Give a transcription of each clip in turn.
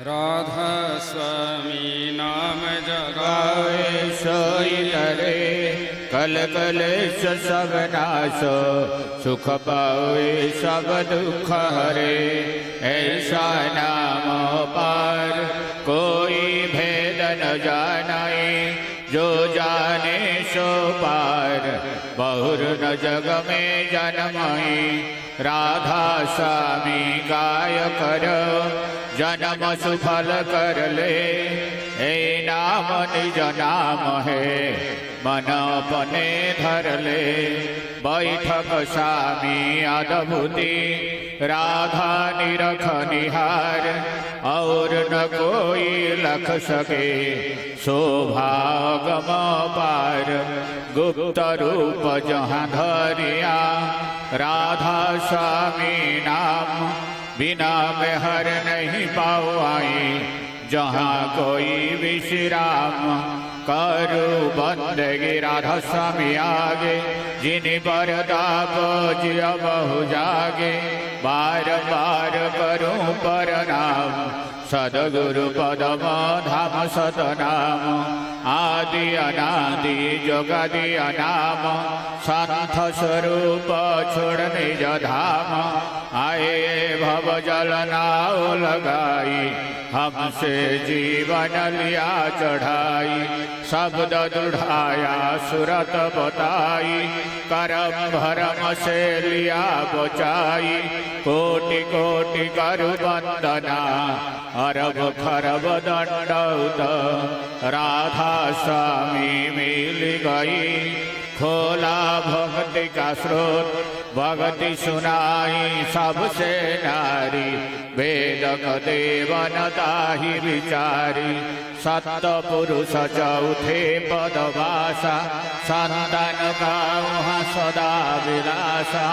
राधा स्वामी नाम गावे सोई तरे कल कलेश सब नाश सुख पावे सब दुख हरे ऐसा नाम पार कोई भेद न जाने जो जाने सो पार बहुर न जग में जन्मई राधा स्वामी गाय कर जन्म सुफल कर ले ए नाम निज नाम है मन अपने धर ले बैठक स्वामी अद्भुति राधा निरख निहार और न कोई लख सके शोभागम पार गुप्त रूप जहाँ धरिया राधा स्वामी नाम बिना में हर नहीं पाई जहाँ कोई विश्राम करू बंदगी राधा स्वामी आगे जिन पर दाप जिय बहु जागे बार बार करूं प्रणाम सदगुरु पदम धाम सतनाम आदि अनादि जोगादि अनाम संत स्वरूप छोड़ निज धाम आए भव जल नाव लगाई हमसे जीवन लिया चढ़ाई शब्द दृढ़ाया सुरत बताई करम भरम से लिया बचाई कोटि कोटि करु वंदना अरब खरब दंडौत राधा स्वामी मिल गई खोला भक्ति का स्रोत भक्ति सुनाई सबसे नारी वेदक देवनता ही विचारी सत पुरुष चौथे पदवासा संतन का वहाँ सदा विलासा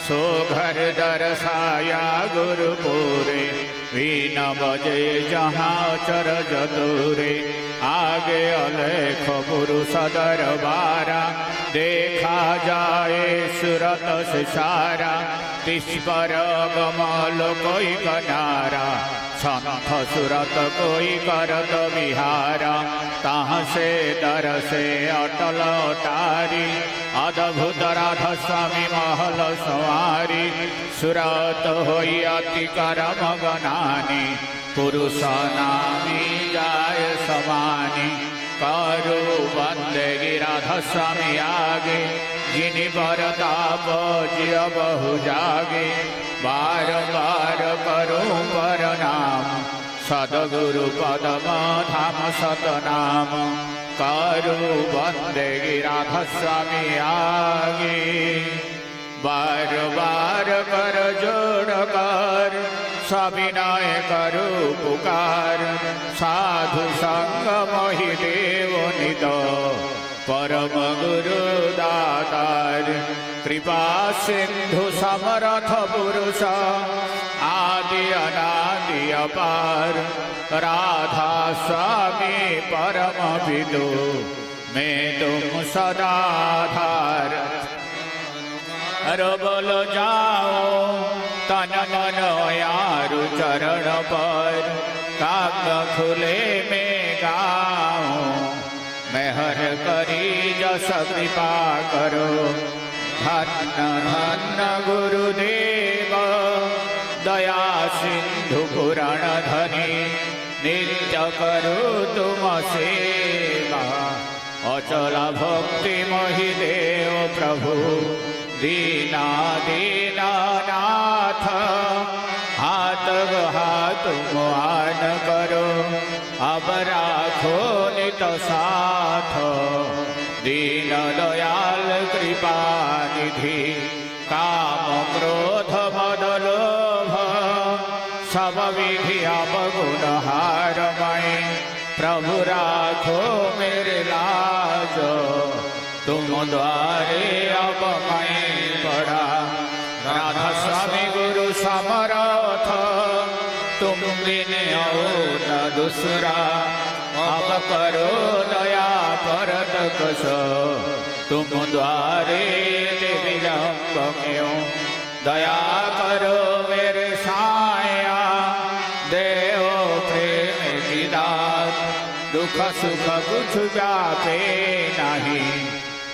सो घर दर्शाया गुरुपुरे वीन बजे जहाँ चरज दूरे आगे अलेख पुरुष दरबारा देखा जाए सुरत से सारा तिस पर गमल कोई कनारा संत सुरत कोई करत विहारा तहाँ से दर से अटल तारी अद्भुत राधा स्वामी महल सवारी सुरत होई अति करम गनानी पुरुष नामी जाय समानी करू बंदगी राधा स्वामी आगे जिन पर ताप जिय बहु जागे बार बार करूं प्रणाम सदगुरु पदम धाम सतनाम करू बंदगी राधा स्वामी आगे बार बार कर जोड़ कर सविनय करू पुकार साधु संग मोहि देव निद परम गुरु दातार कृपा सिंधु समरथ पुरुष आदि अनादि अपार राधा स्वामी परम विदु मैं तुम सदाधार बोल जाओ तन मन यारु चरण पर काग खुले में गाओ मेहर करी जस कृपा करो धन्य धन्य गुरुदेव दया सिंधु पुराण धनी नित्य करो तुम सेवा अचल भक्ति मोहि देव प्रभु दीना दीना नाथ हाथ हाथ मुआन करो अब राखो नित साथ दीन दयाल कृपा निधि काम क्रोध मद लोभ सब विधि अवगुण हारमय प्रभु राखो मेरे लाज तुम द्वारे अब मैं पड़ा राधा स्वामी गुरु समरथ तुम बिन और न दूसरा अब करो दया परत कस तुम द्वारे विलम्ब क्यों दया करो मेरे साया देव प्रेम दुख सुख कुछ व्यापे नहीं,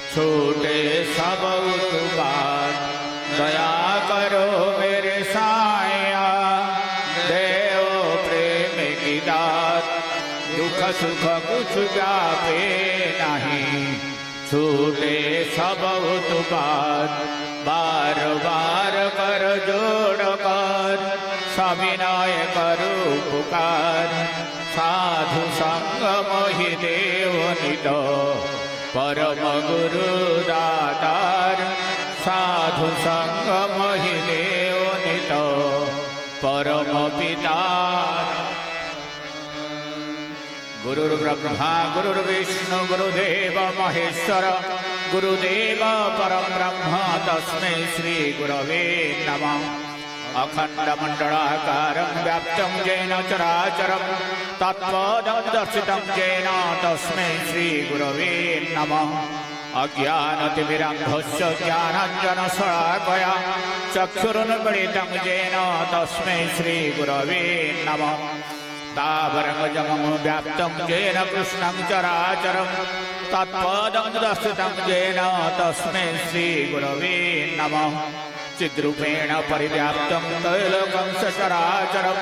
छूटे सब उत्पात। दया करो मेरे साया, देव प्रेम की दात। दुख सुख कुछ व्यापे नहीं, छूटे सब उत्पात। बार बार कर जोड़ कर सविनय करो पुकार। साधु संग मोहि देव नित, परम गुरु दातार। साधु संग मोहि देव नित, परम पिता। गुरुर्ब्रह्मा गुरुर्विष्णु गुरुदेव महेश्वर, गुरुदेव परम ब्रह्म तस्मै श्री गुरवे नमः। अखण्डमण्डलाकारं व्याप्तं येन चराचरं, तत्पदं दर्शितं येन तस्मै श्री गुरवे नमः। अज्ञानतिमिरान्धस्य ज्ञानाञ्जनशलाकया चक्षुरुन्मीलितं येन तस्मै श्री गुरवे नमः। तावरङ्गजमं व्याप्तं येन कृष्णं चराचरं, तत्पदं दर्शितं येन तस्मै श्री गुरवे नमः। चिद्रूपेण परिव्याप्तं त्रैलोक्यं सचराचरं,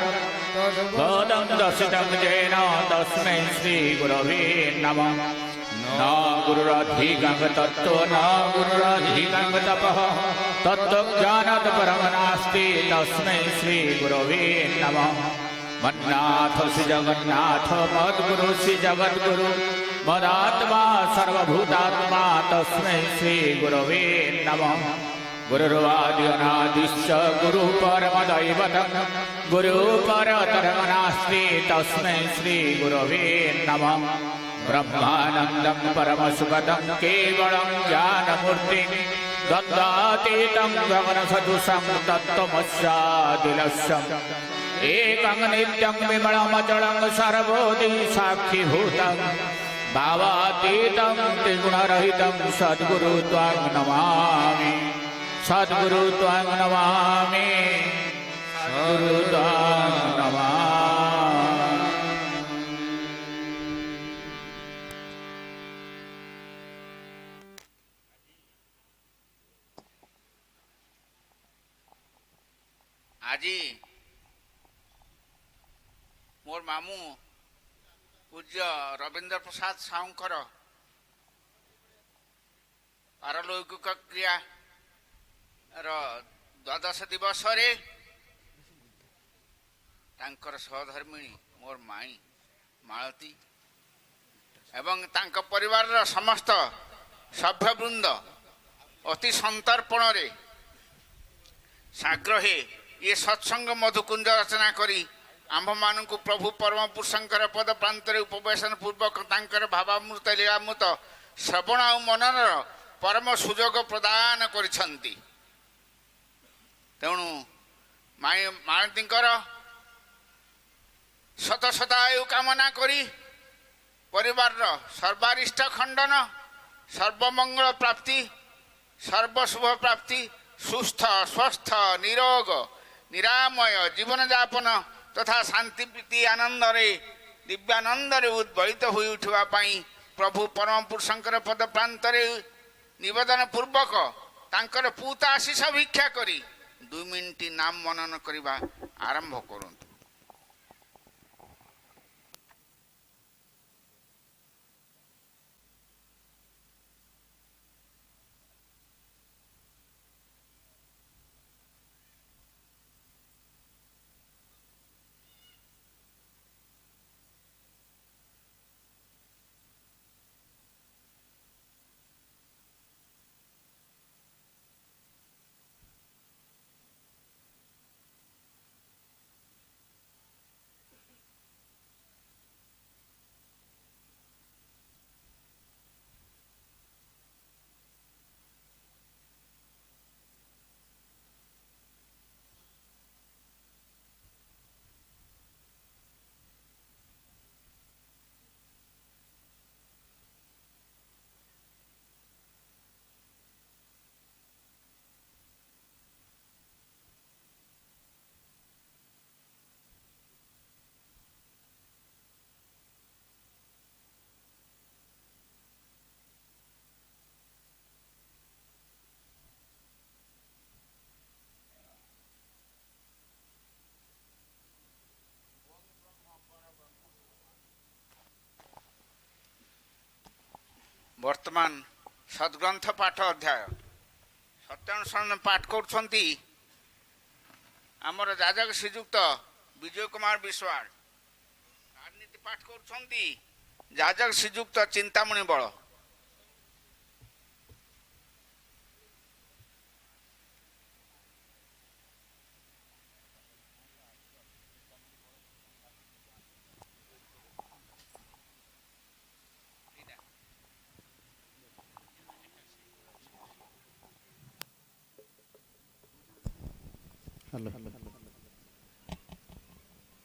तत्पदं दर्शितं येन तस्मै श्री गुरवे नमः। न गुरुरधिकं तत्त्वो न गुरुरधिकं तपः, तत्त्वज्ञानात् परं नास्ति तस्मै श्री गुरवे नमः। मन्नाथ श्री जगन्नाथ मद्गुरु श्री जगद्गुरु, मदात्मा सर्वभूतात्मा तस्मै श्री गुरवे नमः। गुरुर्वादि अनादिश्च गुरुः परमदैवतं, गुरुः परतरं नास्ति तस्मै श्री गुरवे नमः। ब्रह्मानन्दं परमसुखदं केवलं ज्ञानमूर्तिं, द्वन्द्वातीतं गगनसदृशं तत्त्वमस्यादिलक्ष्यम्। एकं नित्यं विमलमचलं सर्वोदि साक्षिभूतं, भावातीतं त्रिगुणरहितं सद्गुरु त्वां नमामि। सद्गुरु त्वां नमामि, सद्गुरु त्वां नमामि। আজি मोर मामू पूज्य रवींद्र प्रसाद साहूंकर पारलौकिक क्रिया द्वादश दिवस तांकर सहधर्मिणी मोर माई मालती एवं तांक परिवार समस्त सभ्यवृंद अति संतर्पण साग्रहे ये सत्संग मधुकुंज रचना करी आम्भ मानू प्रभु परम पुरुषंकर पद प्रांतर उपवेशन पूर्वक तांकर भावामृत लीलामृत श्रवण और मनन परम सुजोग प्रदान करिसंती। तेणु माई मालतींकर शत शतायु कामना करी परिवार सर्वारिष्ट खंडन सर्वमंगल प्राप्ति सर्वशुभ प्राप्ति सुस्थ स्वस्थ निरोग निरामय जीवन यापन तथा शांति प्रीति आनंद दिव्यानंद उद्बलित हो उठा प्रभु परम पुरुषंकर पद प्रांतर निवेदन पूर्वक तांकर पूत आशीष भिक्षा करी 2 मिनिट नाम मनन करने आरंभ करंतु। ବର୍ତ୍ତମାନ ସଦ୍ଗ୍ରନ୍ଥ ପାଠ ଅଧ୍ୟାୟ ସତ୍ୟାନୁସରଣ ପାଠ କରୁଛନ୍ତି ଆମର ଯାଜକ ଶ୍ରୀଯୁକ୍ତ ବିଜୟ କୁମାର ବିଶ୍ୱାଳ। ରାଜନୀତି ପାଠ କରୁଛନ୍ତି ଯାଜକ ଶ୍ରୀଯୁକ୍ତ ଚିନ୍ତାମଣି ବଳ।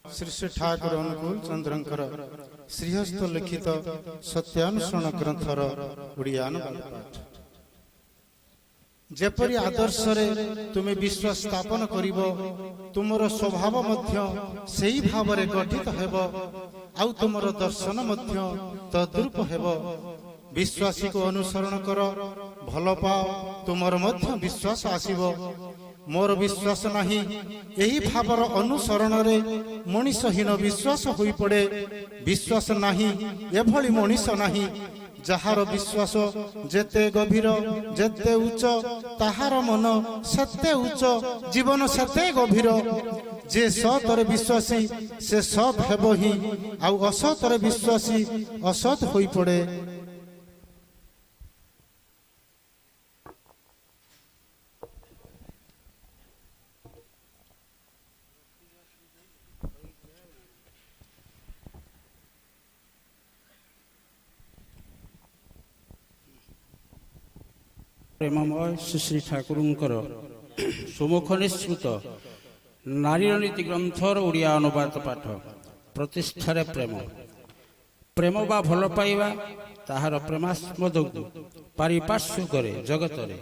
ଶ୍ରୀ ଶ୍ରୀ ଠାକୁର ଅନୁକୂଳ ଚନ୍ଦ୍ରଙ୍କର ଶ୍ରୀହସ୍ତ ଲିଖିତ ସତ୍ୟାନୁସରଣ ଗ୍ରନ୍ଥର ଓଡ଼ିଆ ଅନୁବାଦ ପାଠ। ଯେପରି ଆଦର୍ଶରେ ତୁମେ ବିଶ୍ୱାସ ସ୍ଥାପନ କରିବ, ତୁମର ସ୍ୱଭାବ ମଧ୍ୟ ସେହି ଭାବରେ ଗଠିତ ହେବ, ଆଉ ତୁମର ଦର୍ଶନ ମଧ୍ୟ ତଦ୍ରୂପ ହେବ। ବିଶ୍ୱାସୀକୁ ଅନୁସରଣ କର, ଭଲ ପାଅ, ତୁମର ମଧ୍ୟ ବିଶ୍ୱାସ ଆସିବ। ମୋର ବିଶ୍ୱାସ ନାହିଁ, ଏହି ଭାବର ଅନୁସରଣରେ ମଣିଷହୀନ ବିଶ୍ୱାସ ହୋଇପଡ଼େ। ବିଶ୍ୱାସ ନାହିଁ, ଏଭଳି ମଣିଷ ନାହିଁ। ଯାହାର ବିଶ୍ୱାସ ଯେତେ ଗଭୀର, ଯେତେ ଉଚ୍ଚ, ତାହାର ମନ ସେତେ ଉଚ୍ଚ, ଜୀବନ ସେତେ ଗଭୀର। ଯେ ସତରେ ବିଶ୍ୱାସୀ ସେ ସତ୍ ହେବ ହିଁ, ଆଉ ଅସତରେ ବିଶ୍ୱାସୀ ଅସତ୍ ହୋଇପଡ଼େ। ପ୍ରେମମୟ ଶ୍ରୀ ଶ୍ରୀ ଠାକୁରଙ୍କର ସୁମୁଖ ନିଃସୃତ ନାରୀର ନୀତି ଗ୍ରନ୍ଥର ଓଡ଼ିଆ ଅନୁବାଦ ପାଠ। ପ୍ରତିଷ୍ଠାରେ ପ୍ରେମ। ପ୍ରେମ ବା ଭଲ ପାଇବା ତାହାର ପ୍ରେମାସ୍ପଦକୁ ପାରିପାର୍ଶ୍ୱିକରେ ଜଗତରେ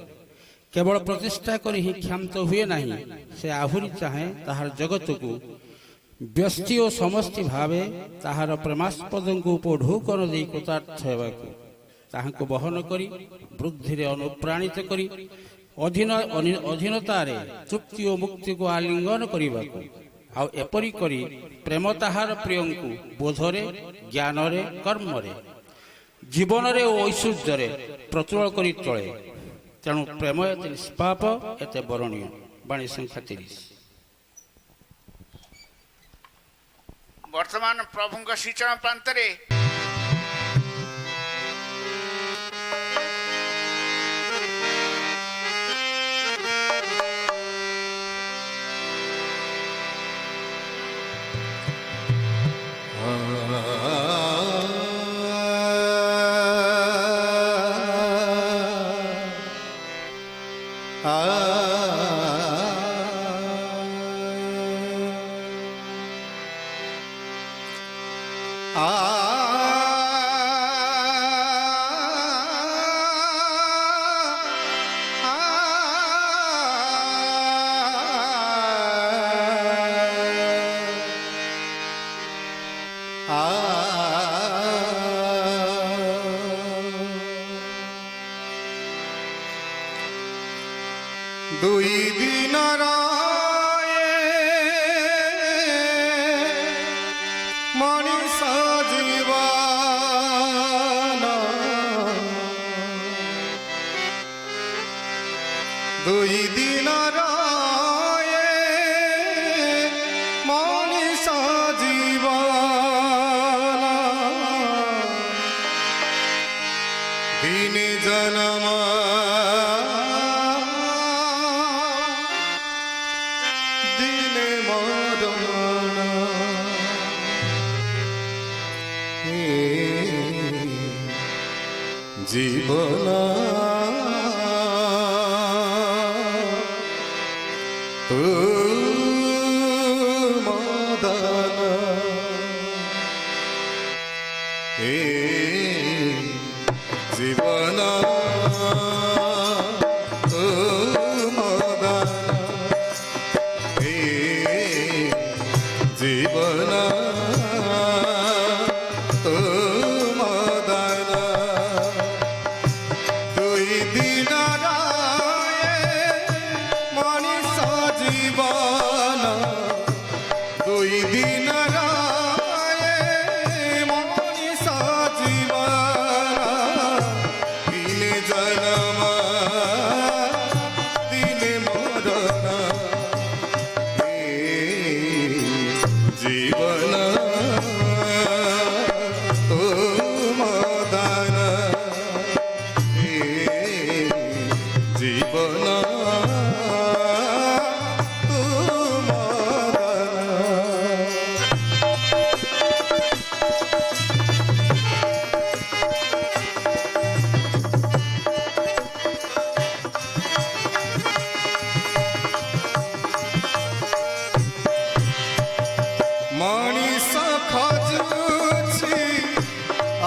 କେବଳ ପ୍ରତିଷ୍ଠା କରି ହିଁ କ୍ଷାନ୍ତ ହୁଏ ନାହିଁ, ସେ ଆହୁରି ଚାହେଁ ତାହାର ଜଗତକୁ ବ୍ୟସ୍ତି ଓ ସମସ୍ତି ଭାବେ ତାହାର ପ୍ରେମାସ୍ପଦଙ୍କୁ ଉପଢୌକନ ଦେଇ କୃତାର୍ଥ ହେବାକୁ, ତାହାଙ୍କୁ ବହନ କରି ବୃଦ୍ଧିରେ ଅନୁପ୍ରାଣିତ କରି ଅଧୀନତାରେ ତୃପ୍ତି ଓ ମୁକ୍ତିକୁ ଆଲିଙ୍ଗନ କରିବାକୁ, ଆଉ ଏପରି କରି ପ୍ରେମ ତାହାର ପ୍ରିୟଙ୍କୁ ବୋଧରେ, ଜ୍ଞାନରେ, କର୍ମରେ, ଜୀବନରେ ଓ ଐଶ୍ୱର୍ଯ୍ୟରେ ପ୍ରଚୁର କରି ତୋଳେ। ତେଣୁ ପ୍ରେମ ଏତେ ନିଷ୍ପାପ, ଏତେ ବରଣୀୟ। ବାଣୀ ସଂଖ୍ୟା 30। ବର୍ତ୍ତମାନ ପ୍ରଭୁଙ୍କ ଶ୍ରୀଚରଣ ପ୍ରାନ୍ତରେ ଦୁଇ ଦିନର ମଣିଷ ଜୀବନ, ଦୁଇ ଦିନର ମଣିଷ ଜୀବନ, ଦିନେ ଜନ୍ମ জীবন মদন, এ জীবন মদন, এ জীবন জীবন তুম ମଣିଷ ଖୋଜୁଛି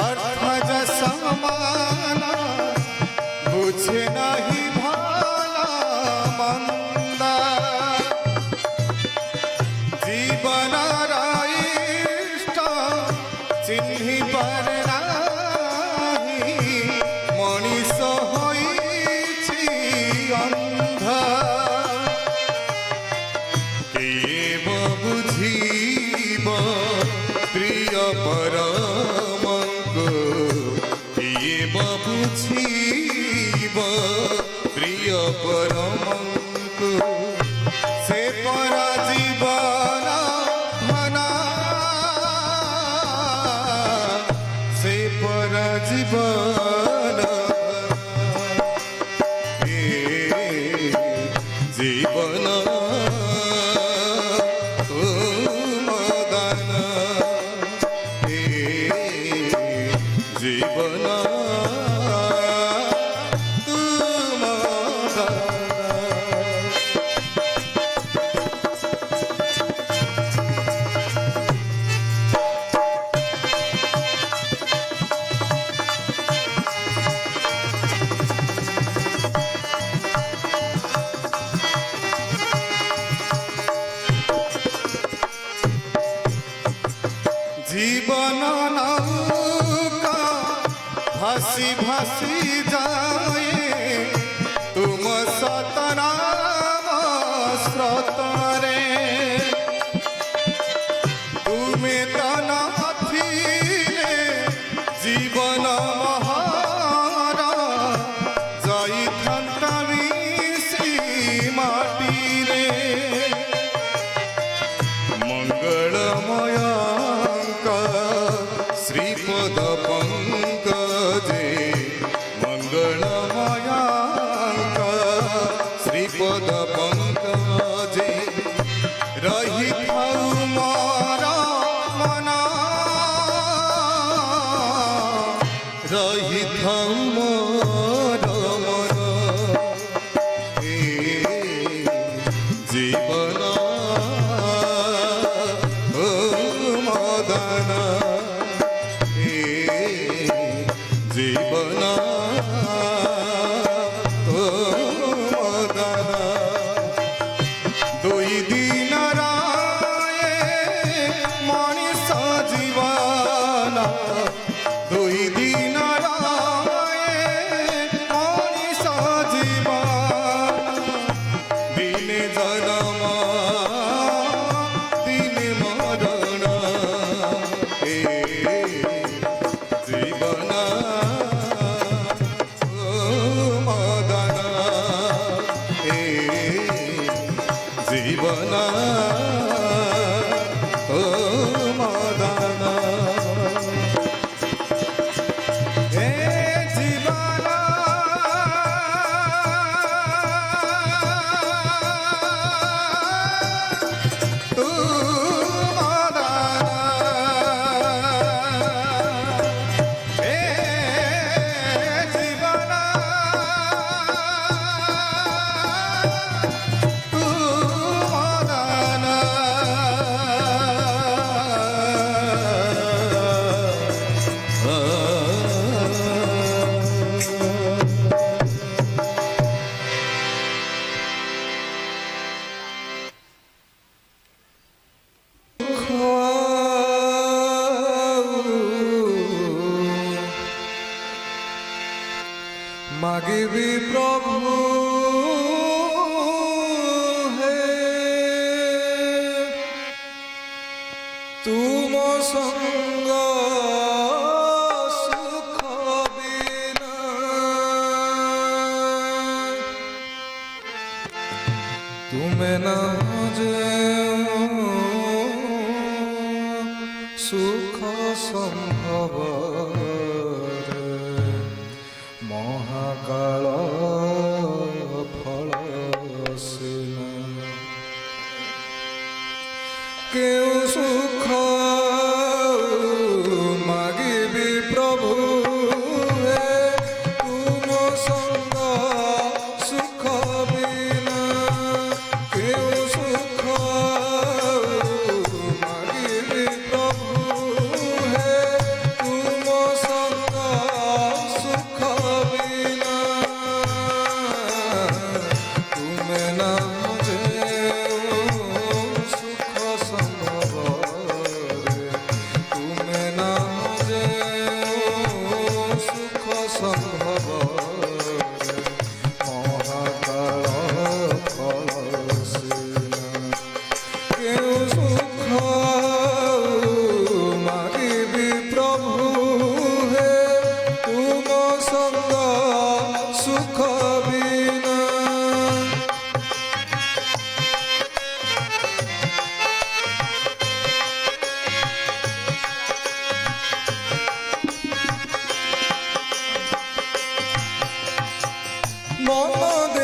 ଅର୍ଥ ଯଶ ମାନ ବୁଝେ ନାହିଁ ଭଲ ମନ୍ଦ ଜୀବନର ଇଷ୍ଟ ଚିହ୍ନି ପାରେ ନାହିଁ ମଣିଷ ହୋଇଛି ଅନ୍ଧ କିଏ ବୁଝିବ ପ୍ରିୟ ପରମଙ୍କୁ କିଏ ବୁଝିବ ପ୍ରିୟ ପରମଙ୍କୁ ସେ ପର ଜୀବନ ଧନ ସେ ପର ଜୀବନ ଏ ଜୀବନ জীবন জীবন নৌকা ভাসি ভাসি যায় তুম সতনাম স্রোতরে তুমি তো নথিলে জীবন মহার যাইথান্তা মিশি মাটিরে মঙ্গলময় শ্রীপদ পঙ্কজে মঙ্গলময়াঙ্ক শ্রীপদ পঙ্কজে রহিথাউ মর মন রহিথাউ মর মন এ জীবন মদন জীবন মদন দুই দিন রায়ে মଣିଷ জীবন দুই দিন রায়ে মଣିଷ জীবন দিনে জন্ম দিনে মরণ এ জীবন মদন এ জীবন মদন এ জীবন তু মাগিবি প্রভু হে তুম সঙ্গ সুখ বিনা তুমে না যে সুখ সম্ভব মহাকাল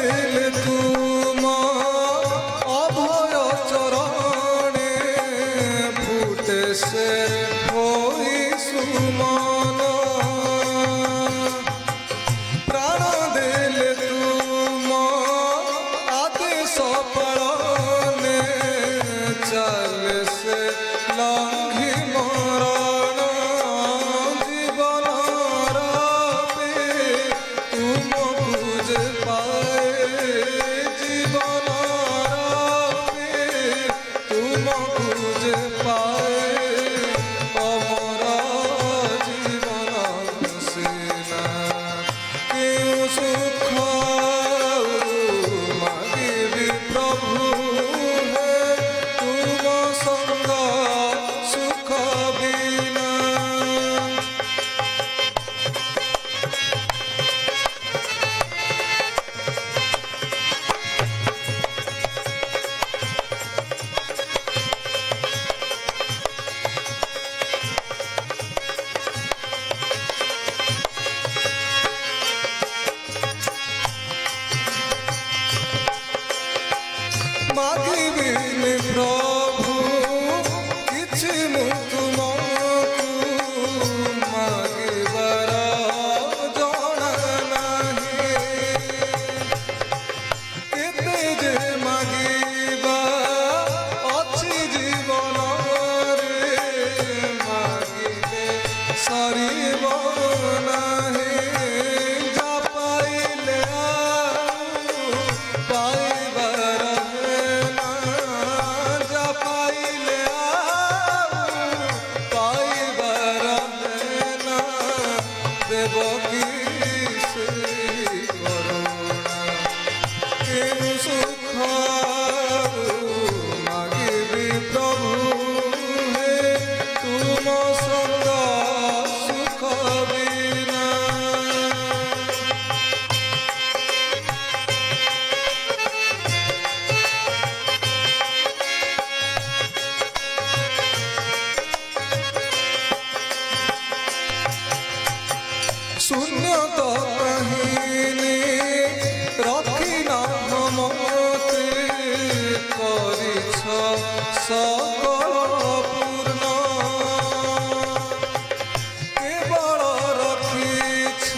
দিলে তুমা অভয় চরণে ফুটে সে হই সুমন প্রাণ দিলে তুমা আদেশ পালনে চালে সে লঙ্ঘি মরণ জীবন রাবে তুমকু যে পায়ে জীবন রাবে তুমকু যে পায়ে অমর জীবন সেনা কেউ সুখ মাগিবি প্রভু হে তুম সঙ্গ সুখ বিনা মাগিবিনি প্রভু কিছু তুমকু মাগিবার জনা নাহি কেতে যে মাগিবা অছি জীবনরে মাগিলে সরিব নাহি যা পাইলে পাইবার না যা পাইলে পাইবার না দেব কি সেই করুণা কেউ সুখ মাগিবি প্রভু হে তুম সঙ্গ সুখ বিনা শূন্য তো কাহিনী রক্ষি না মমতে করিছ সকল পূর্ণ কেবল রখিছ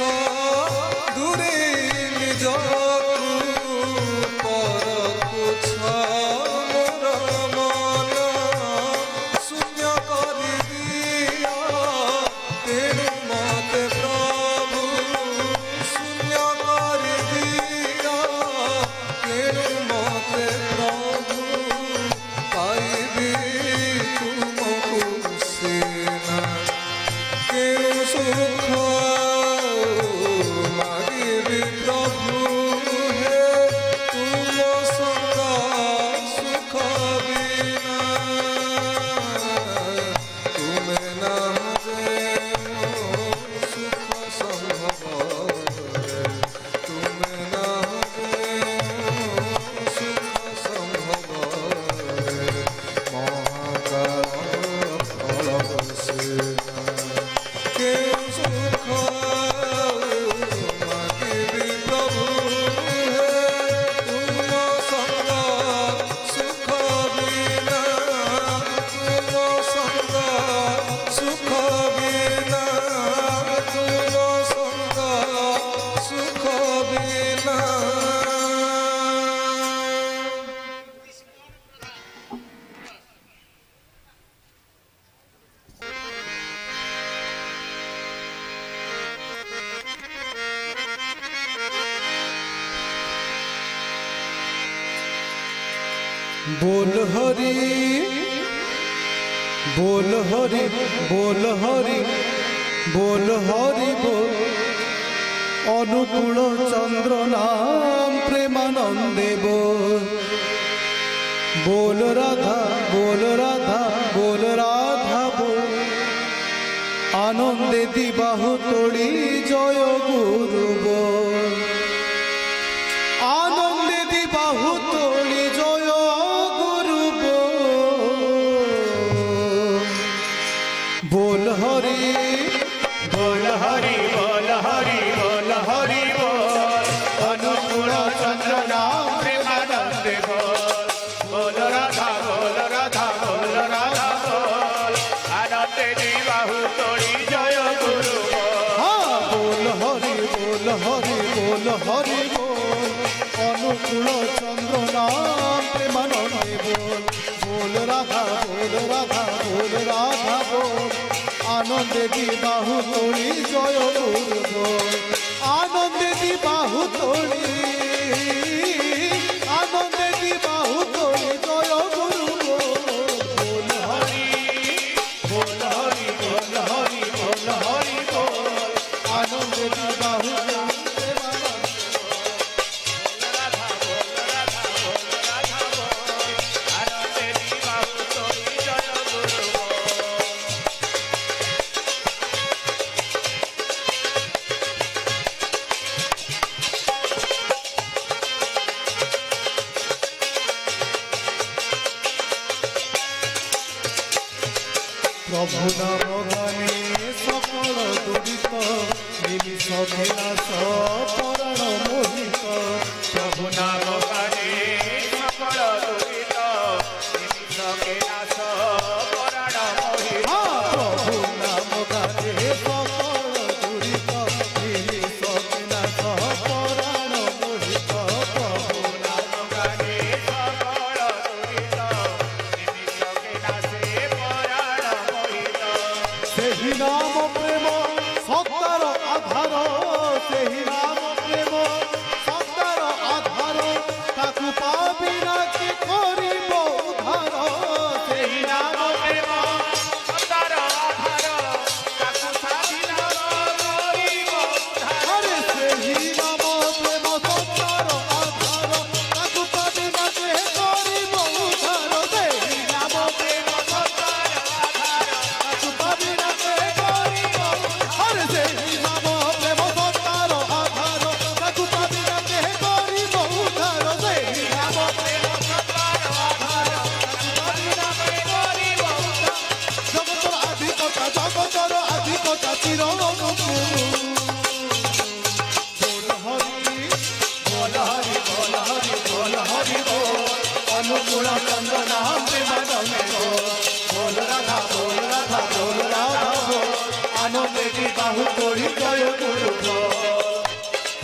দূরে নিজকু পরকুছ মোর মন শূন্য କରି দিଅ তেণু মতে প্রভু শূন্য করে দিও তেণু মতে প্রভু পাইবি তুমকু সেনা কেউ সুখ মাগিবি প্রভু হে তুম সঙ্গ সুখ বিনা তুমে না যে সুখ সম্ভব তুমে না যে সুখ সম্ভব মহাকাল ফল সেনা কেউ সুখ মাগিবি প্রভু হে তুম সঙ্গ সুখ বিনা তুম সঙ্গ সুখ বিনা তুম সঙ্গ সুখ বিনা बोल हरि बोल हरि बोल हरि बोल हरि बोल अनुकूल चंद्र नाम प्रेमानंदे बोल राधा बोल राधा बोल राधा बोल आनंदे दिबाहु तोड़ी जय गुरु बोल आनंदे दिबाहु तोड़ी जय गुरु बोल हरि बोल हरि बोल हरि बोल हरि बोल अनुकूल चंद्र দি বাহু তোড়ি জয় গুরু আনন্দে দি বাহু তোড়ি আনন্দে দি বাহু তোড়ি জয় গুরু বল হরি বল হরি বল হরি বল হরি বল আনন্দে দি বাহু প্রভু নাম গানে সকল দুরিত নিমিষ বিনাশ পরাণ মোহিত প্রভু নাম গানে সকল দুরিত নিমিষ বিনাশ পরাণ মোহিত প্রভু নাম গানে সকল দুরিত নিমিষ বিনাশ পরাণ মোহিত প্রভু নাম গানে সকল দুরিত নিমিষ বিনাশে পরাণ মোহিত ସେହି ନାମ ପ୍ରେମ ସତ୍ତାର ଆଧାର ସେହି ନାମ ପ୍ରେମ ସତ୍ତାର ଆଧାର ତାକୁ ପାବିନା କି କରିବ ଉଦ୍ଧାର ସେହି ନାମ ପ୍ରେମ ସତାର ଆଧାର ତାକୁ ସାଧିନ କରିବ ଉଦ୍ଧାର ଆରେ ସେହି ନାମ ପ୍ରେମ ସତ୍ତାର ଆଧାର ତାକୁ ପାବିନା କି କରିବ ଉଦ୍ଧାର ସେହି ନାମ ପ୍ରେମ ସତାର ଆଧାର ତାକୁ ପାବିନା କି କରିବ ଆରେ ସେହି ନାମ ପ୍ରେମ ସତ୍ତାର ଆଧାର ତାକୁ ପାବିନା କି କରିବ ଉଦ୍ଧାର ସେହି ନାମ ପ୍ରେମ ସତାର ଆଧାର ତାକୁ ସାଧିନ କରିବ ଉଦ୍ଧାର ଜଗତର ଆଧିକତା ଜଗତର ଆଧିକତା ଚିରକୁ ବୋଲ ହରି ବୋଲ ହରି ବୋଲ ହରି ବୋଲ ହରି ବୋଲ ଅନୁକୂଳ ଚନ୍ଦ୍ରନା ପ୍ରେମାନନ୍ଦେ ବୋଲ ରାଧା ବୋଲ ରାଧା ବୋଲ ରାଧା ବୋଲ ଆନନ୍ଦେ দি ବାହୁ তোড়ি জয় গুরু বল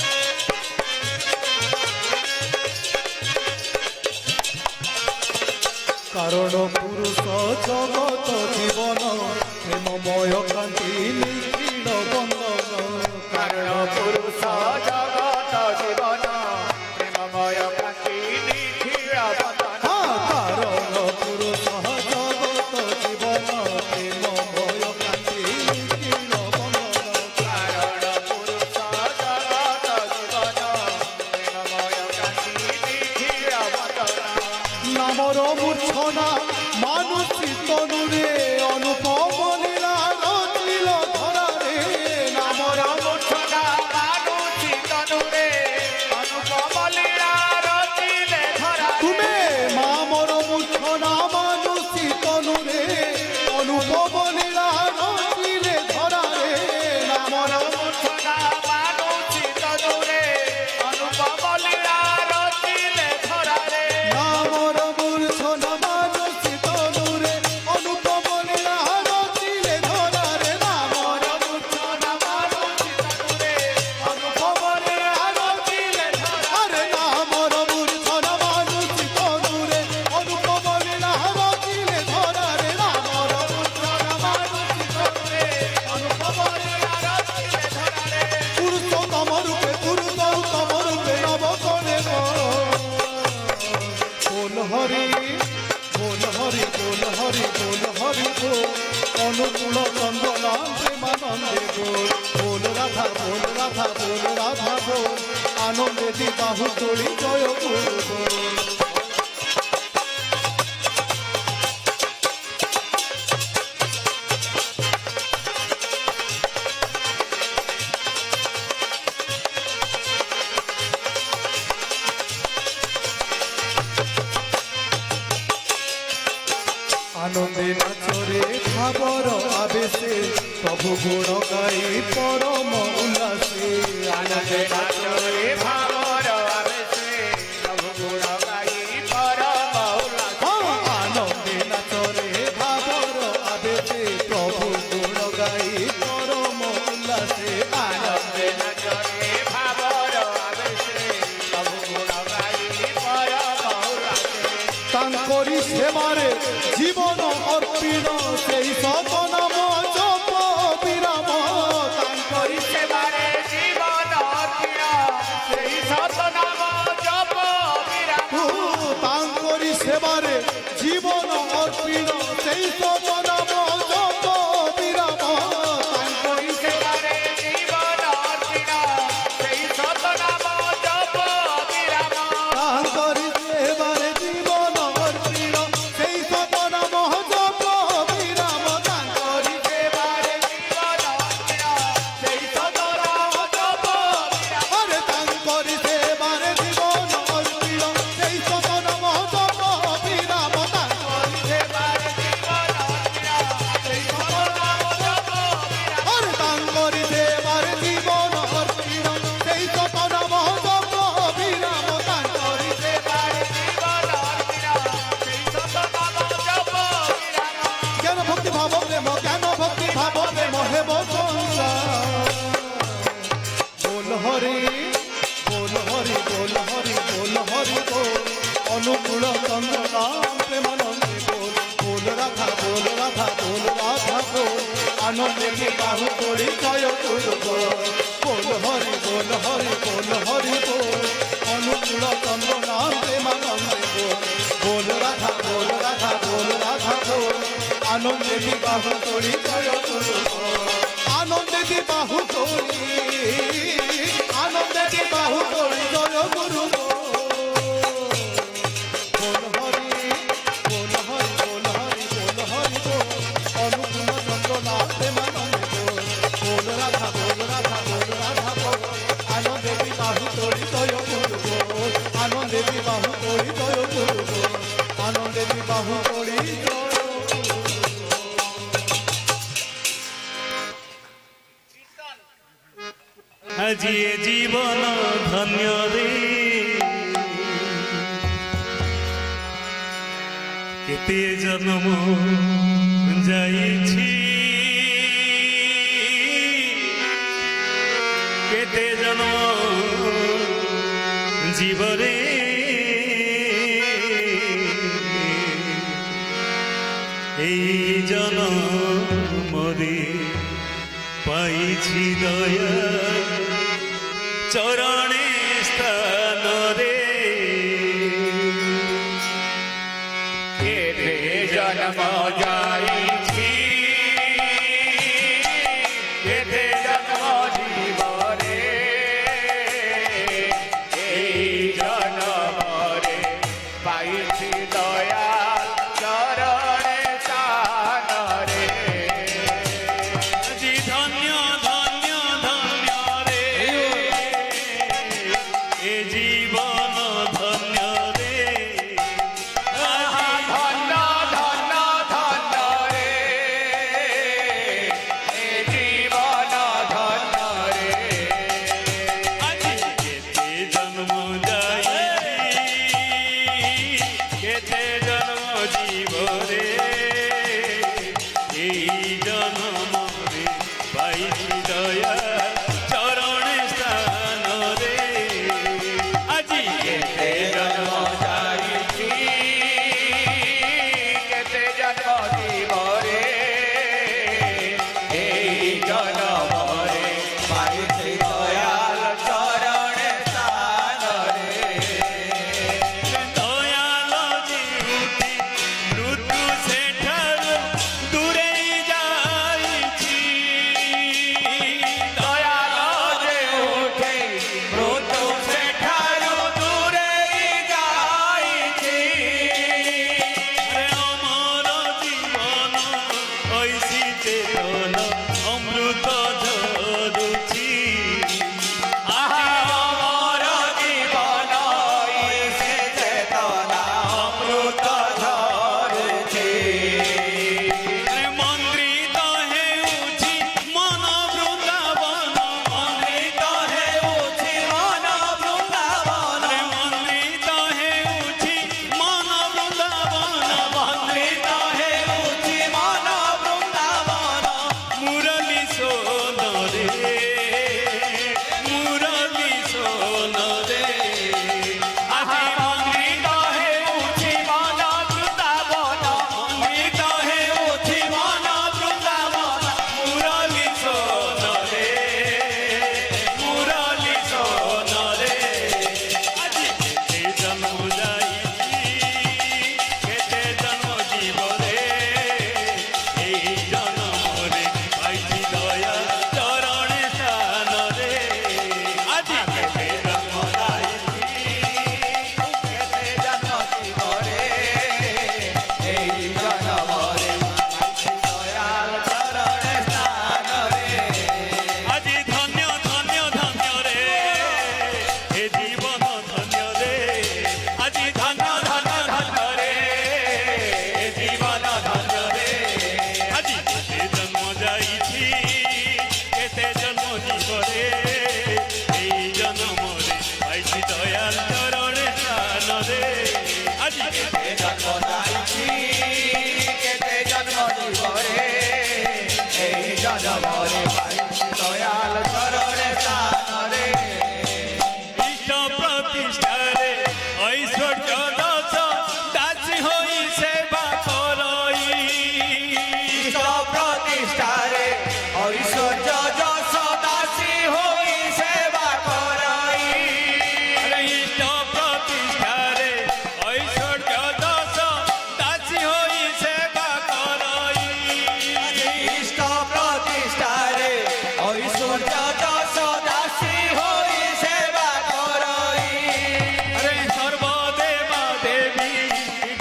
কারণ পুরুষ জগত জীবন প্রেমময় কান্তি নিখিল বন্দন কারণ পুরুষ জগত জীবন প্রেমময় কান্তি নিখিল বন্দন কারণ পুরুষ জগত জীবন প্রেমময় কান্তি নিখিল বন্দন কারণ পুরুষ জগত জীবন প্রেমময় কান্তি নিখিল বন্দন নামর মূর্ছনা মানুষী তনুরে অনুপম লীলা রচিল ধরারে নামর মূর্ছনা মানুষী তনুরে অনুপম লীলা রচিলে ধরা তুমি মামর মূর্ছনা মানুষী তনুরে অনুপম লীলা রচিলে ধরারে নামর মূর্ছনা মানুষী তনুরে অনুপম লীলা রচিলে ধরা রে নামর মূর্ছনা মানুষী তনুরে অনুপম লীলা রচিলে ধরারে নামর মূর্ছনা মানুষী তনুরে অনুপম লীলা রচিলে ধরা আরে নামর মূর্ছনা মানুষী তনুরে অনুপম লীলা রচিলে ধরারে নামর মূর্ছনা মানুষী তনুরে অনুপম লীলা রচিলে ধরা রে পুরুষোত্তম রূপে নব করে বল হরি বল হরি বল হরি বল হরি বল অনুকূল চন্দনা প্রেমানন্দে বল রাধা বল রাধা বল রাধা বল আনন্দে দি বাহু তোড়ি জয় গুরু বল আনন্দে নাচরে ভাবর আবেশে প্রভু গুণ গাই পরম উল্লাসে আনন্দে নাচরে ভাবর আবেশে প্রভু গুণ গাই পরম উল্লাসে আনন্দে নাচরে ভাবর আবেশে প্রভু গুণ গাই পরম উল্লাসে আনন্দে নাচরে ভাবর আবেশে প্রভু গুণ গাই পরম উল্লাসে তাঙ্করি সেবারে জীবন অর্পিণ সেই সত নাম জপ বীর অনুকূল চন্দ্র প্রেমানন্দে বল বল রাধা বল রাধা বল রাধা বল আনন্দে বাহু তোড়ি জয় গুরু বল হরি বল হরি বল হরি বল অনুকূল চন্দ্র প্রেমানন্দে বল বল রাধা বল রাধা বল রাধা বল আনন্দে বাহু তোড়ি জয় গুরু আনন্দে বাহু তোড়ি আনন্দে বাহু তোড়ি জয় গুরু আজি এ জীবন ধন্য রে কেতে জন্ম যাইছি কেতে জন্ম জীবরে এই জন্মরে পাইছি দয়া চরণে স্থানরে কেতে জন্ম যাইছি কেতে জন্ম জীবরে এই জন্মরে পাইছি দয়া চরণে স্থানরে জি ধন্য ধন্য ধন্য রে এ জীবন ধন্য রে ধন্য ধন্য ধন্য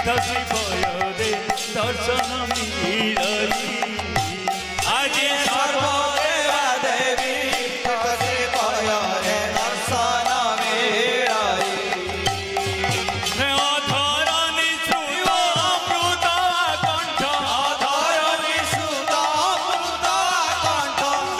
তীর্থ শিবয়রে দর্শন মিলই আগে সর্বদেবা দেবী কৃপতে পয়রে দর্শন মেলাই অধরণি শ্রুত অমৃত কণ্ঠ অধরণি সুত অমৃত কণ্ঠ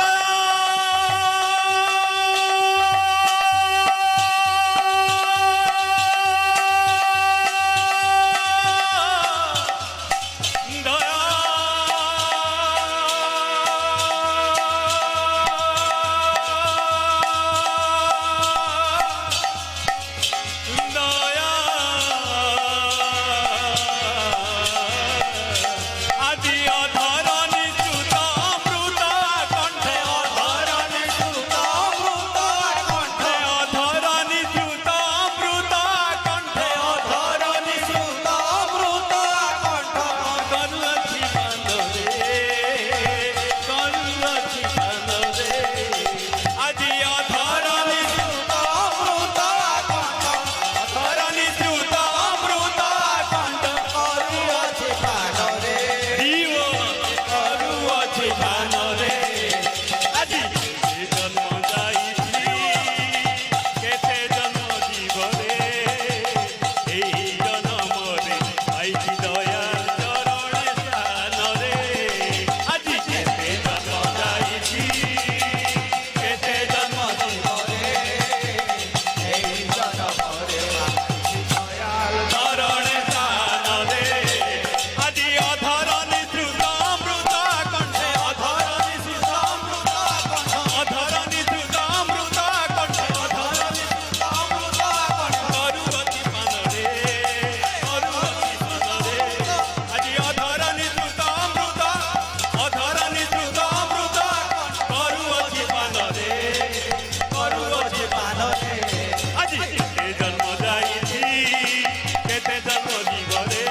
আদি অধরণি শ্রুত অমৃত কণ্ঠে অধরণি সুত অমৃত কণ্ঠ অধরণি শ্রুত অমৃত কণ্ঠে অধরণি সুত অমৃত কণ্ঠ করুছি বানরে করুছি বানরে আজি অধরণি সুত অমৃত কণ্ঠ অধরণি শ্রুত অমৃত কণ্ঠ করুଅছি প্রাণরে দিও করুছি বানরে আজি জন্ম যাইছি কেতে জন্ম জীবনে এই জন্মরে পাইছি দয়া চরণে স্থানরে আজি কেতে জন্ম যাইছি কেতে জন্ম জীবনে এই জনমরে পাইছি দয়াল চরণে স্থানরে আজি অধরণি শ্রুত অমৃত কণ্ঠে অধরণি সুত অমৃত কণ্ঠ অধরণি শ্রুত অমৃত কণ্ঠে অধরণি সুত অমৃত কণ্ঠ করুবতী পানরে করুবতী পানরে আজি অধরণি শ্রুত অমৃত অধরণি শ্রুত অমৃত করুবতী পানরে করুবতী পানরে আজি কেতে জন্ম যাইছি কেতে জন্ম জীবনে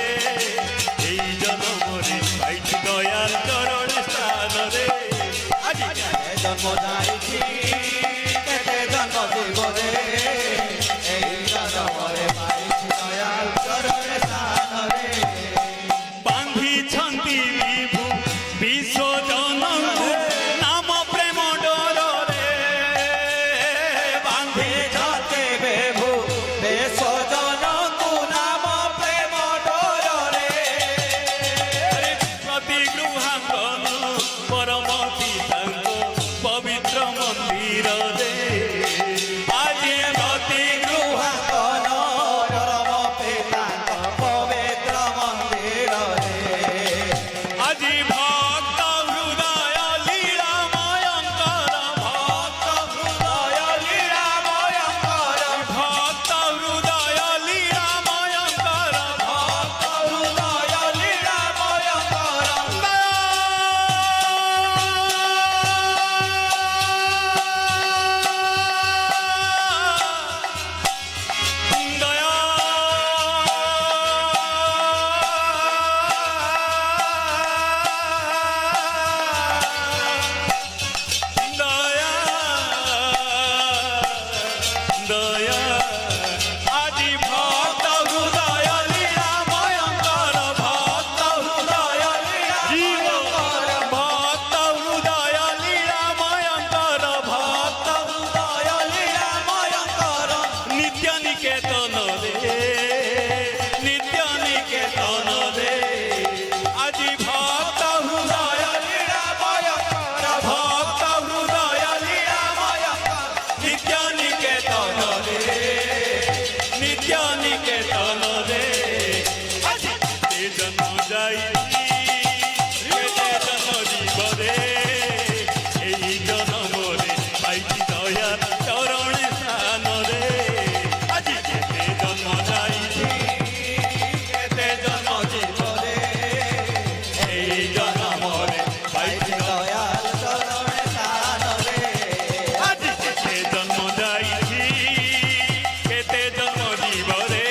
এই জন্মরে পাইছি দয়াল চরণে স্থানরে আজি জন্ম যাইছি কেতে জন্ম জীবনে এই জনমরে পাইছি দয়াল চরণে স্থানরে বান্ধিছন্তি বিভু বিশ্বজনଙ୍କୁ নাম প্রেম ডରରେ বান্ধিছন্তি বিভু বেশজনଙ୍କୁ নাম প্রেম ଡୋରରେ ପ୍ରତି ଗୃହାଙ୍ଗନ ପରମ ପିତାଙ୍କ ପବିତ୍ର ମନ୍ଦିରରେ ଆଜି ପ୍ରତି ଗୃହାଙ୍କନ ପରମ ପିତାଙ୍କ ପବିତ୍ର ମନ୍ଦିରରେ ଆଜି ଭକ୍ତ ହୃଦୟ ଲୀଳାମୟଙ୍କର ଭକ୍ତ ହୃଦୟ ଲୀଳାମୟଙ୍କର ଭକ୍ତ ହୃଦୟ ଲୀଳାମୟଙ୍କର ଭକ୍ତ ହୃଦୟ ଲୀଳାମୟଙ୍କର ଆଜି ଭକ୍ତ ହୃଦୟ ଲୀଳାମୟଙ୍କର ଭକ୍ତ ହୃଦୟ ଜୀବ ଭକ୍ତ ହୃଦୟ ଲୀଳାମୟଙ୍କର ଭକ୍ତ ହୃଦୟ ଲୀଳାମୟଙ୍କର ନିତ୍ୟ ନିକେତନରେ ନିତ୍ୟ ନିକେତନରେ ଆଜି ଭକ୍ତ ହୃଦୟ ଲୀଳାମୟଙ୍କର ଭକ୍ତ ହୃଦୟ ଲୀଳାମୟଙ୍କର ନିତ୍ୟ ନିକେତନରେ ନିତ୍ୟ ନିକେତନରେ ଆଜି କେତେ ଜନ୍ମ ଯାଇଛି କେତେ ଜନ୍ମ ଜୀବରେ ଏହି ଜନ୍ମରେ ପାଇଛି ଦୟା ଚରଣେ ସ୍ଥାନରେ ଆଜି କେତେ ଜନ୍ମ ଯାଇଛି କେତେ ଜନ୍ମ ଜୀବନେ ଏହି ଜନ୍ମରେ ପାଇଛି ଦୟାଲ ଚରଣେ ସ୍ଥାନରେ ଆଜି କେତେ ଜନ୍ମ ଯାଇଛି କେତେ ଜନ୍ମ ଜୀବରେ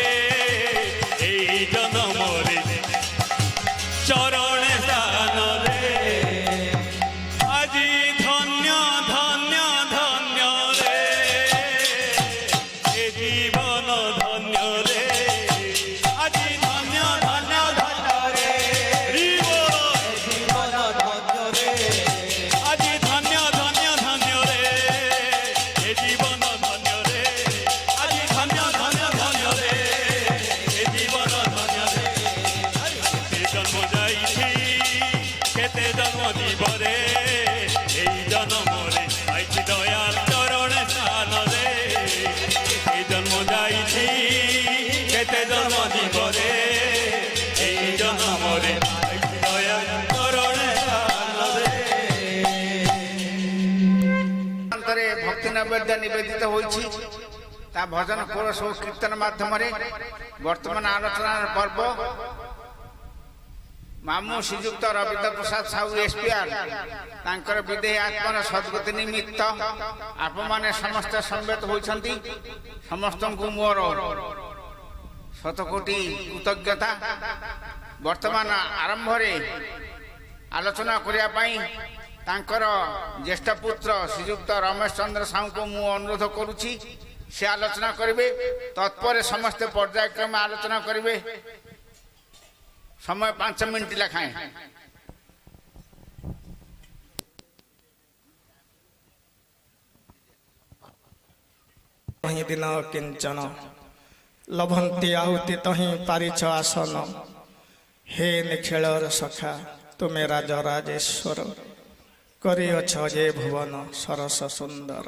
নৈବେଦ୍ୟ ନିବେଦିତ ହୋଇଛି ତା ଭଜନ କୋରସ ଓ କୀର୍ତ୍ତନ ମାଧ୍ୟମରେ ବର୍ତ୍ତମାନ ଆଲୋଚନାର ପର୍ବ ମାମୁଁ ଶ୍ରୀଯୁକ୍ତ ରବୀନ୍ଦ୍ର ପ୍ରସାଦ ସାହୁ ଏସ୍ପିଆର୍ ତାଙ୍କର ବିଦେହୀ ଆତ୍ମାର ସଦ୍ଗତି ନିମିତ୍ତ ଆପଣମାନେ ସମସ୍ତେ ସମବେତ ହୋଇଛନ୍ତି। ସମସ୍ତଙ୍କୁ ମୋର ଶତକୋଟି କୃତଜ୍ଞତା। ବର୍ତ୍ତମାନ ଆରମ୍ଭରେ ଆଲୋଚନା କରିବା ପାଇଁ ତାଙ୍କର ଜ୍ୟେଷ୍ଠ ପୁତ୍ର ଶ୍ରୀଯୁକ୍ତ ରମେଶ ଚନ୍ଦ୍ର ସାହୁଙ୍କୁ ମୁଁ ଅନୁରୋଧ କରୁଛି, ସେ ଆଲୋଚନା କରିବେ। ତତ୍ପରେ ସମସ୍ତେ ପର୍ଯ୍ୟାୟକ୍ରମେ ଆଲୋଚନା କରିବେ। ସମୟ 5 ମିନିଟ୍ ଲେଖାଏଁ। ତହିଁ ଦିନ କିଞ୍ଚନ ଲଭନ୍ତି ଆହୁତି ତହିଁ ପାରିଛ ଆସନ। ହେ ନିଖିଳର ସଖା ତୁମେ ରାଜରାଜେଶ୍ୱର କରିଅଛ ଯେ ଭୁବନ ସରସ ସୁନ୍ଦର।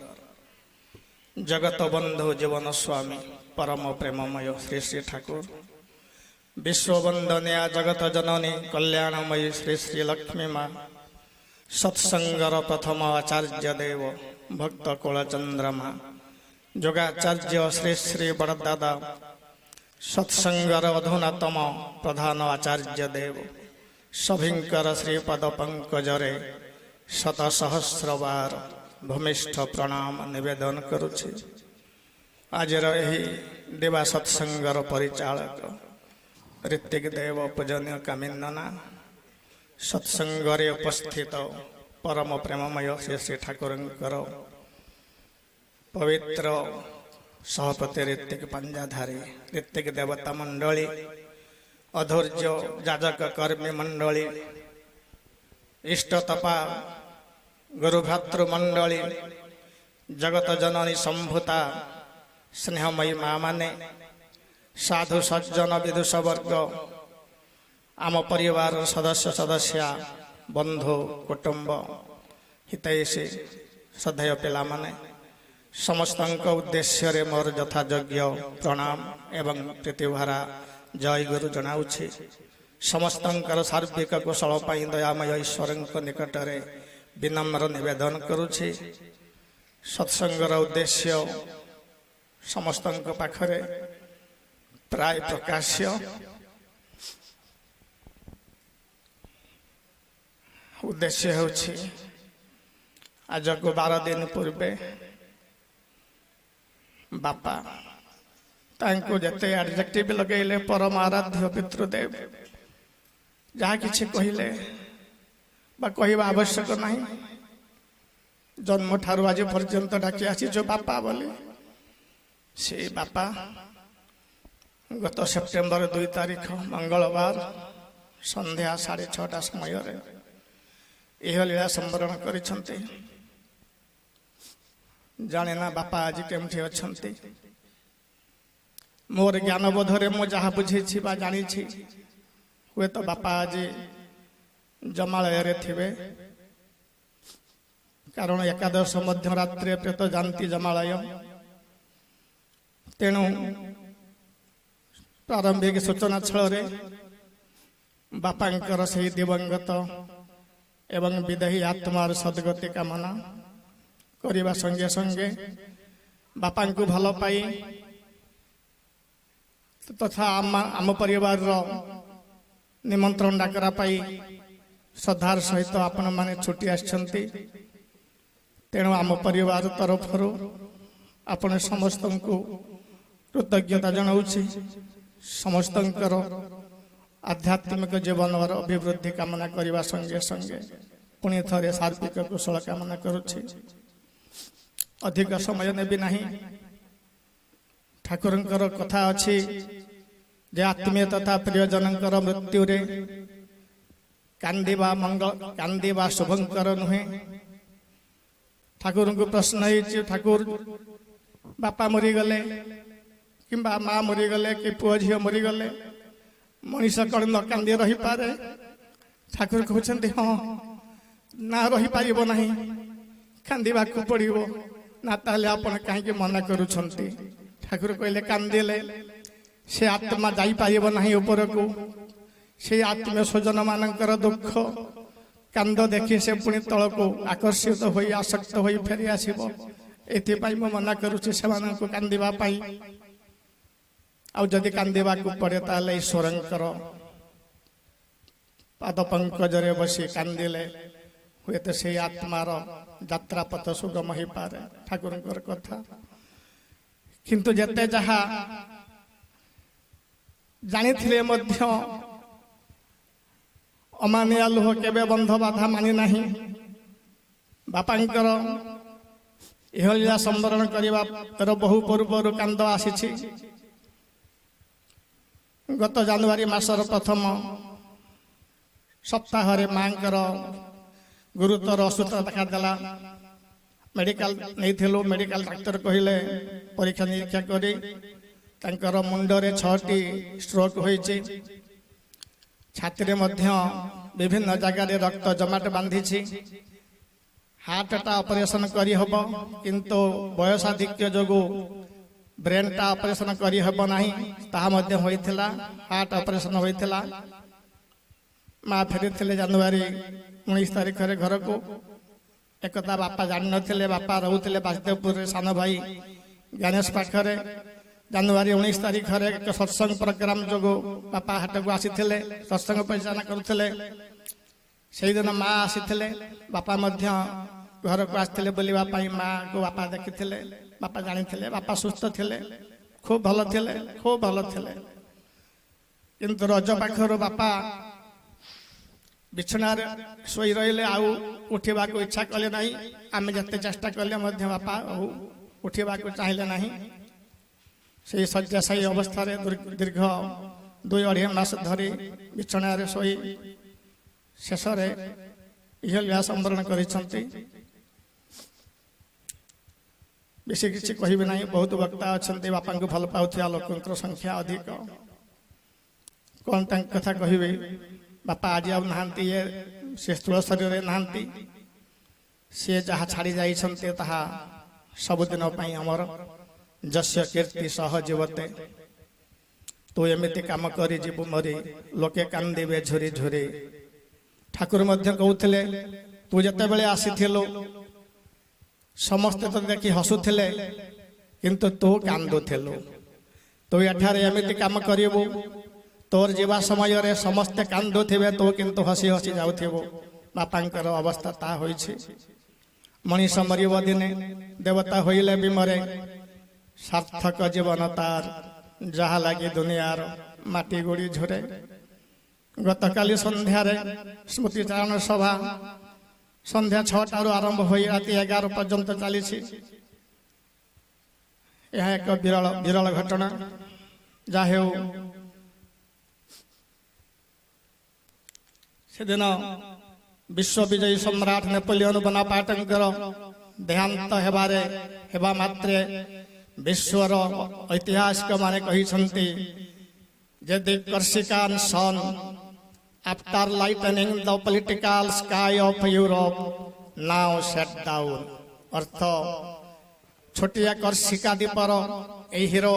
ଜଗତ ବନ୍ଧୁ ଜୀବନ ସ୍ୱାମୀ ପରମ ପ୍ରେମମୟ ଶ୍ରୀ ଶ୍ରୀ ଠାକୁର ବିଶ୍ୱବନ୍ଦନିଆ ଜଗତ ଜନନୀ କଲ୍ୟାଣମୟୀ ଶ୍ରୀ ଶ୍ରୀ ଲକ୍ଷ୍ମୀ ମା ସତ୍ସଙ୍ଗର ପ୍ରଥମ ଆଚାର୍ଯ୍ୟ ଦେବ ଭକ୍ତ କୁଳଚନ୍ଦ୍ରମା ଯୋଗାଚାର୍ଯ୍ୟ ଶ୍ରୀ ଶ୍ରୀ ବଡ଼ଦାଦା ସତ୍ସଙ୍ଗର ଅଧୁନାତମ ପ୍ରଧାନ ଆଚାର୍ଯ୍ୟ ଦେବ ସଭିଙ୍କର ଶ୍ରୀପଦ ପଙ୍କଜରେ ଶତ ସହସ୍ରବାର ଭୂମିଷ୍ଠ ପ୍ରଣାମ ନିବେଦନ କରୁଛି। ଆଜିର ଏହି ଦେବା ସତ୍ସଙ୍ଗର ପରିଚାଳକ ଋତିକ ଦେବ ପୂଜନୀୟ କାମିନ୍ଦନା ସତ୍ସଙ୍ଗରେ ଉପସ୍ଥିତ ପରମ ପ୍ରେମମୟ ଶ୍ରୀ ଶ୍ରୀ ଠାକୁରଙ୍କର ପବିତ୍ର ସଭାପତି ଋତିକ ପଞ୍ଜାଧାରୀ ଋତିକ ଦେବତା ମଣ୍ଡଳୀ ଅଧୈର୍ଯ୍ୟ ଯାଜକ କର୍ମୀ ମଣ୍ଡଳୀ ଇଷ୍ଟତପା ଗୁରୁଭାତୃ ମଣ୍ଡଳୀ ଜଗତ ଜନନୀ ସମ୍ଭୂତା ସ୍ନେହମୟୀ ମା ମାନେ ସାଧୁ ସଜ୍ଜନ ବିଦୁଷ ବର୍ଗ ଆମ ପରିବାରର ସଦସ୍ୟ ସଦସ୍ୟା ବନ୍ଧୁ କୁଟୁମ୍ବ ହିତୈଷୀ ଶ୍ରଦ୍ଧେୟ ପିଲାମାନେ ସମସ୍ତଙ୍କ ଉଦ୍ଦେଶ୍ୟରେ ମୋର ଯଥାଯୋଗ୍ୟ ପ୍ରଣାମ ଏବଂ ପ୍ରୀତିଭରା ଜୟ ଗୁରୁ ଜଣାଉଛି। ସମସ୍ତଙ୍କର ସାର୍ବିକ କୁଶଳ ପାଇଁ ଦୟାମୟ ଈଶ୍ୱରଙ୍କ ନିକଟରେ ବିନମ୍ର ନିବେଦନ କରୁଛି। ସତ୍ସଙ୍ଗର ଉଦ୍ଦେଶ୍ୟ ସମସ୍ତଙ୍କ ପାଖରେ ପ୍ରାୟ ପ୍ରକାଶ୍ୟ। ଉଦ୍ଦେଶ୍ୟ ହେଉଛି ଆଜକୁ 12 ଦିନ ପୂର୍ବେ ବାପା ତାଙ୍କୁ ଯେତେ ଆଡଜେକ୍ଟିଭ ଲଗେଇଲେ ପରମ ଆରାଧ୍ୟ ପିତୃଦେବ ଯାହା କିଛି କହିଲେ ବା କହିବା ଆବଶ୍ୟକ ନାହିଁ। ଜନ୍ମଠାରୁ ଆଜି ପର୍ଯ୍ୟନ୍ତ ଡାକି ଆସିଛୁ ବାପା ବୋଲି। ସେଇ ବାପା ଗତ ସେପ୍ଟେମ୍ବର 2 ତାରିଖ ମଙ୍ଗଳବାର ସନ୍ଧ୍ୟା 6:30 ସମୟରେ ଏହି ଲୀଳା ସମ୍ବରଣ କରିଛନ୍ତି। ଜାଣେ ନା ବାପା ଆଜି କେମିତି ଅଛନ୍ତି। ମୋର ଜ୍ଞାନବୋଧରେ ମୁଁ ଯାହା ବୁଝିଛି ବା ଜାଣିଛି ହୁଏତ ବାପା ଆଜି ଜମାଳୟରେ ଥିବେ, କାରଣ ଏକାଦଶ ମଧ୍ୟ ରାତ୍ରିରେ ପ୍ରେତ ଯାଆନ୍ତି ଜମାଳୟ। ତେଣୁ ପ୍ରାରମ୍ଭିକ ସୂଚନା ଛଳରେ ବାପାଙ୍କର ସେହି ଦିବଙ୍ଗତ ଏବଂ ବିଦେହୀ ଆତ୍ମାର ସଦ୍ଗତି କାମନା କରିବା ସଙ୍ଗେ ସଙ୍ଗେ ବାପାଙ୍କୁ ଭଲ ପାଇ ତଥା ଆମ ପରିବାରର ନିମନ୍ତ୍ରଣ ଡାକରା ପାଇ ଶ୍ରଦ୍ଧାର ସହିତ ଆପଣମାନେ ଛୁଟି ଆସିଛନ୍ତି। ତେଣୁ ଆମ ପରିବାର ତରଫରୁ ଆପଣ ସମସ୍ତଙ୍କୁ କୃତଜ୍ଞତା ଜଣାଉଛି। ସମସ୍ତଙ୍କର ଆଧ୍ୟାତ୍ମିକ ଜୀବନର ଅଭିବୃଦ୍ଧି କାମନା କରିବା ସଙ୍ଗେ ସଙ୍ଗେ ପୁଣି ଥରେ ସାର୍ବିକ କୁଶଳ କାମନା କରୁଛି। ଅଧିକ ସମୟ ନେବି ନାହିଁ। ଠାକୁରଙ୍କର କଥା ଅଛି ଯେ ଆତ୍ମୀୟ ତଥା ପ୍ରିୟଜନଙ୍କର ମୃତ୍ୟୁରେ କାନ୍ଦିବା ଶୁଭଙ୍କର ନୁହେଁ। ଠାକୁରଙ୍କୁ ପ୍ରଶ୍ନ ହେଇଛି, ଠାକୁର ବାପା ମରିଗଲେ କିମ୍ବା ମା ମରିଗଲେ କି ପୁଅ ଝିଅ ମରିଗଲେ ମଣିଷ କ'ଣ ନ କାନ୍ଦି ରହିପାରେ? ଠାକୁର କହୁଛନ୍ତି ହଁ, ନା ରହିପାରିବ ନାହିଁ, କାନ୍ଦିବାକୁ ପଡ଼ିବ। ନା ତାହେଲେ ଆପଣ କାହିଁକି ମନା କରୁଛନ୍ତି? ଠାକୁର କହିଲେ କାନ୍ଦିଲେ ସେ ଆତ୍ମା ଯାଇପାରିବ ନାହିଁ ଉପରକୁ। ସେଇ ଆତ୍ମୀୟ ସ୍ୱଜନ ମାନଙ୍କର ଦୁଃଖ କାନ୍ଦ ଦେଖି ସେ ପୁଣି ତଳକୁ ଆକର୍ଷିତ ହୋଇ ଆସକ୍ତ ହୋଇ ଫେରି ଆସିବ। ଏଥିପାଇଁ ମୁଁ ମନା କରୁଛି ସେମାନଙ୍କୁ କାନ୍ଦିବା ପାଇଁ। ଆଉ ଯଦି କାନ୍ଦିବାକୁ ପଡ଼େ ତାହେଲେ ଈଶ୍ୱରଙ୍କର ପାଦ ପଙ୍କଜରେ ବସି କାନ୍ଦିଲେ ହୁଏତ ସେଇ ଆତ୍ମାର ଯାତ୍ରା ପଥ ସୁଗମ ହେଇପାରେ, ଠାକୁରଙ୍କର କଥା। କିନ୍ତୁ ଯେତେ ଯାହା ଜାଣିଥିଲେ ମଧ୍ୟ ଅମାନିଆ ଲୁହ କେବେ ବନ୍ଧ ବାଧା ମାନି ନାହିଁ। ବାପାଙ୍କର ଇହଲୀଳା ସମ୍ବରଣ କରିବାର ବହୁ ପୂର୍ବରୁ କାନ୍ଦ ଆସିଛି। ଗତ ଜାନୁଆରୀ ମାସର ପ୍ରଥମ ସପ୍ତାହରେ ମାଙ୍କର ଗୁରୁତର ଅସୁସ୍ଥତା ଦେଖାଦେଲା। ମେଡିକାଲ ନେଇଥିଲୁ। ମେଡିକାଲ ଡାକ୍ତର କହିଲେ ପରୀକ୍ଷା ନିରୀକ୍ଷା କରି ତାଙ୍କର ମୁଣ୍ଡରେ 6ଟି ଷ୍ଟ୍ରୋକ୍ ହୋଇଛି। ଛାତିରେ ମଧ୍ୟ ବିଭିନ୍ନ ଜାଗାରେ ରକ୍ତ ଜମାଟ ବାନ୍ଧିଛି। ହାର୍ଟଟା ଅପରେସନ କରିହେବ, କିନ୍ତୁ ବୟସାଧିକ୍ୟ ଯୋଗୁଁ ବ୍ରେନ୍ଟା ଅପରେସନ କରିହେବ ନାହିଁ। ତାହା ମଧ୍ୟ ହୋଇଥିଲା, ହାର୍ଟ ଅପରେସନ ହୋଇଥିଲା। ମା ଫେରିଥିଲେ ଜାନୁଆରୀ 19 ତାରିଖରେ ଘରକୁ। ଏକଥା ବାପା ଜାଣିନଥିଲେ। ବାପା ରହୁଥିଲେ ବାସୁଦେବପୁରରେ ସାନ ଭାଇ ଗଣେଶ ପାଖରେ। ଜାନୁଆରୀ 19 ତାରିଖରେ ଏକ ସତ୍ସଙ୍ଗ ପ୍ରୋଗ୍ରାମ ଯୋଗୁଁ ବାପା ହାଟକୁ ଆସିଥିଲେ, ସତ୍ସଙ୍ଗ ପରିଚାଳନା କରୁଥିଲେ। ସେଇଦିନ ମା ଆସିଥିଲେ। ବାପା ମଧ୍ୟ ଘରକୁ ଆସିଥିଲେ ବୁଲିବା ପାଇଁ। ମାକୁ ବାପା ଦେଖିଥିଲେ, ବାପା ଜାଣିଥିଲେ ବାପା ସୁସ୍ଥ ଥିଲେ, ଖୁବ୍ ଭଲ ଥିଲେ, ଖୁବ୍ ଭଲ ଥିଲେ। କିନ୍ତୁ ରଜ ପାଖରୁ ବାପା ବିଛଣାରେ ଶୋଇ ରହିଲେ, ଆଉ ଉଠିବାକୁ ଇଚ୍ଛା କଲେ ନାହିଁ। ଆମେ ଯେତେ ଚେଷ୍ଟା କଲେ ମଧ୍ୟ ବାପା ଆଉ ଉଠିବାକୁ ଚାହିଁଲେ ନାହିଁ। ସେହି ଶଯ୍ୟାଶାୟୀ ଅବସ୍ଥାରେ ଦୀର୍ଘ 2-2.5 ମାସ ଧରି ବିଛଣାରେ ଶୋଇ ଶେଷରେ ଇହଲୀଳା ସମ୍ବରଣ କରିଛନ୍ତି। ବେଶୀ କିଛି କହିବି ନାହିଁ। ବହୁତ ବକ୍ତା ଅଛନ୍ତି, ବାପାଙ୍କୁ ଭଲ ପାଉଥିବା ଲୋକଙ୍କର ସଂଖ୍ୟା ଅଧିକ। କ'ଣ ତାଙ୍କ କଥା କହିବି? ବାପା ଆଜି ଆଉ ନାହାନ୍ତି, ସେ ସ୍ଥୂଳ ଶରୀରରେ ନାହାନ୍ତି। ସିଏ ଯାହା ଛାଡ଼ି ଯାଇଛନ୍ତି ତାହା ସବୁଦିନ ପାଇଁ ଆମର। ଯସ୍ୟ କୀର୍ତ୍ତି ସହ ଜୀବତେ, ତୁ ଏମିତି କାମ କରି ଯିବୁ ମରି, ଲୋକେ କାନ୍ଦିବେ ଝୁରି ଝୁରି। ଠାକୁର ମଧ୍ୟ କହୁଥିଲେ, ତୁ ଯେତେବେଳେ ଆସିଥିଲୁ ସମସ୍ତେ ତ ଦେଖି ହସୁଥିଲେ, କିନ୍ତୁ ତୁ କାନ୍ଦୁଥିଲୁ। ତୁ ଏଠାରେ ଏମିତି କାମ କରିବୁ, ତୋର ଯିବା ସମୟରେ ସମସ୍ତେ କାନ୍ଦୁଥିବେ, ତୁ କିନ୍ତୁ ହସି ହସି ଯାଉଥିବୁ। ବାପାଙ୍କର ଅବସ୍ଥା ତାହା ହୋଇଛି। ମଣିଷ ମରିବ ଦିନେ, ଦେବତା ହୋଇଲେ ବି ମରେ। ସାର୍ଥକ ଜୀବନ ତାର, ଯାହା ଲାଗି ଦୁନିଆର ମାଟି ଗୋଡ଼ି ଝରେ। ଗତକାଲି ସନ୍ଧ୍ୟାରେ ସ୍ମୃତିଚାରଣ ସଭା ସନ୍ଧ୍ୟା 6ଟାରୁ ଆରମ୍ଭ ହୋଇ ରାତି 11 ପର୍ଯ୍ୟନ୍ତ ଚାଲିଛି। ଏହା ଏକ ବିରଳ ଘଟଣା। ଯାହା ହେଉ, ସେଦିନ ବିଶ୍ୱବିଜୟୀ ସମ୍ରାଟ ନେପୋଲିୟନ ବୋନାପାର୍ଟଙ୍କର ଦେହାନ୍ତ ହେବା ମାତ୍ରେ ବିଶ୍ୱର ଐତିହାସିକ ମାନେ କହିଛନ୍ତି ଯେ ଦି କର୍ସିକାନ ସନ୍ after lightening the political sky of Europe now set down। ଅର୍ଥ, ଛୋଟିଆ କର୍ସିକା ଦ୍ୱୀପର ଏହି ହିରୋ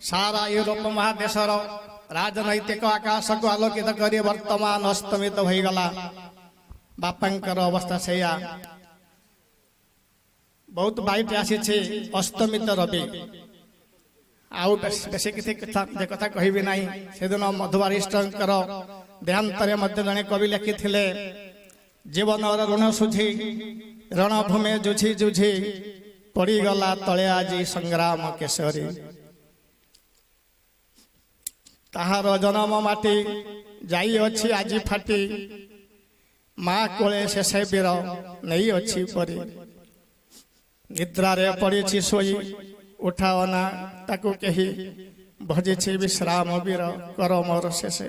ସାରା ୟୁରୋପ ମହାଦେଶର ରାଜନୈତିକ ଆକାଶକୁ ଆଲୋକିତ କରି ବର୍ତ୍ତମାନ ଅସ୍ତମିତ ହୋଇଗଲା। ବାପାଙ୍କର ଅବସ୍ଥା ସେଇଆ। ବହୁତ ବାଇଟ ଆସିଛି ଅସ୍ତମିତ ରବି। ଆଉ ବେଶୀ କିଛି କଥା କହିବି ନାହିଁ। ସେଦିନ ମଧୁବାରିଷ୍ଟଙ୍କର ଦେହାନ୍ତରେ ମଧ୍ୟ ଜଣେ କବି ଲେଖିଥିଲେ, ଜୀବନର ଋଣ ସୁଝି ରଣଭୂମି ଜୁଝି ଜୁଝି ପଡ଼ିଗଲା ତଳେ ଆଜି ସଂଗ୍ରାମ କେଶରୀ। ତାହାର ଜନମ ମାଟି ଯାଇଅଛି ଆଜି ଫାଟି, ମା କୋଳେ ଶେଷେ ବୀର ନେଇଅଛି ପରି। ନିଦ୍ରାରେ ପଡ଼ିଛି ଶୋଇ, ଉଠାଅ ନା ତାକୁ କେହି, ଭଜିଛି ବିଶ୍ରାମ ବୀର କର ମୋର ଶେଷେ।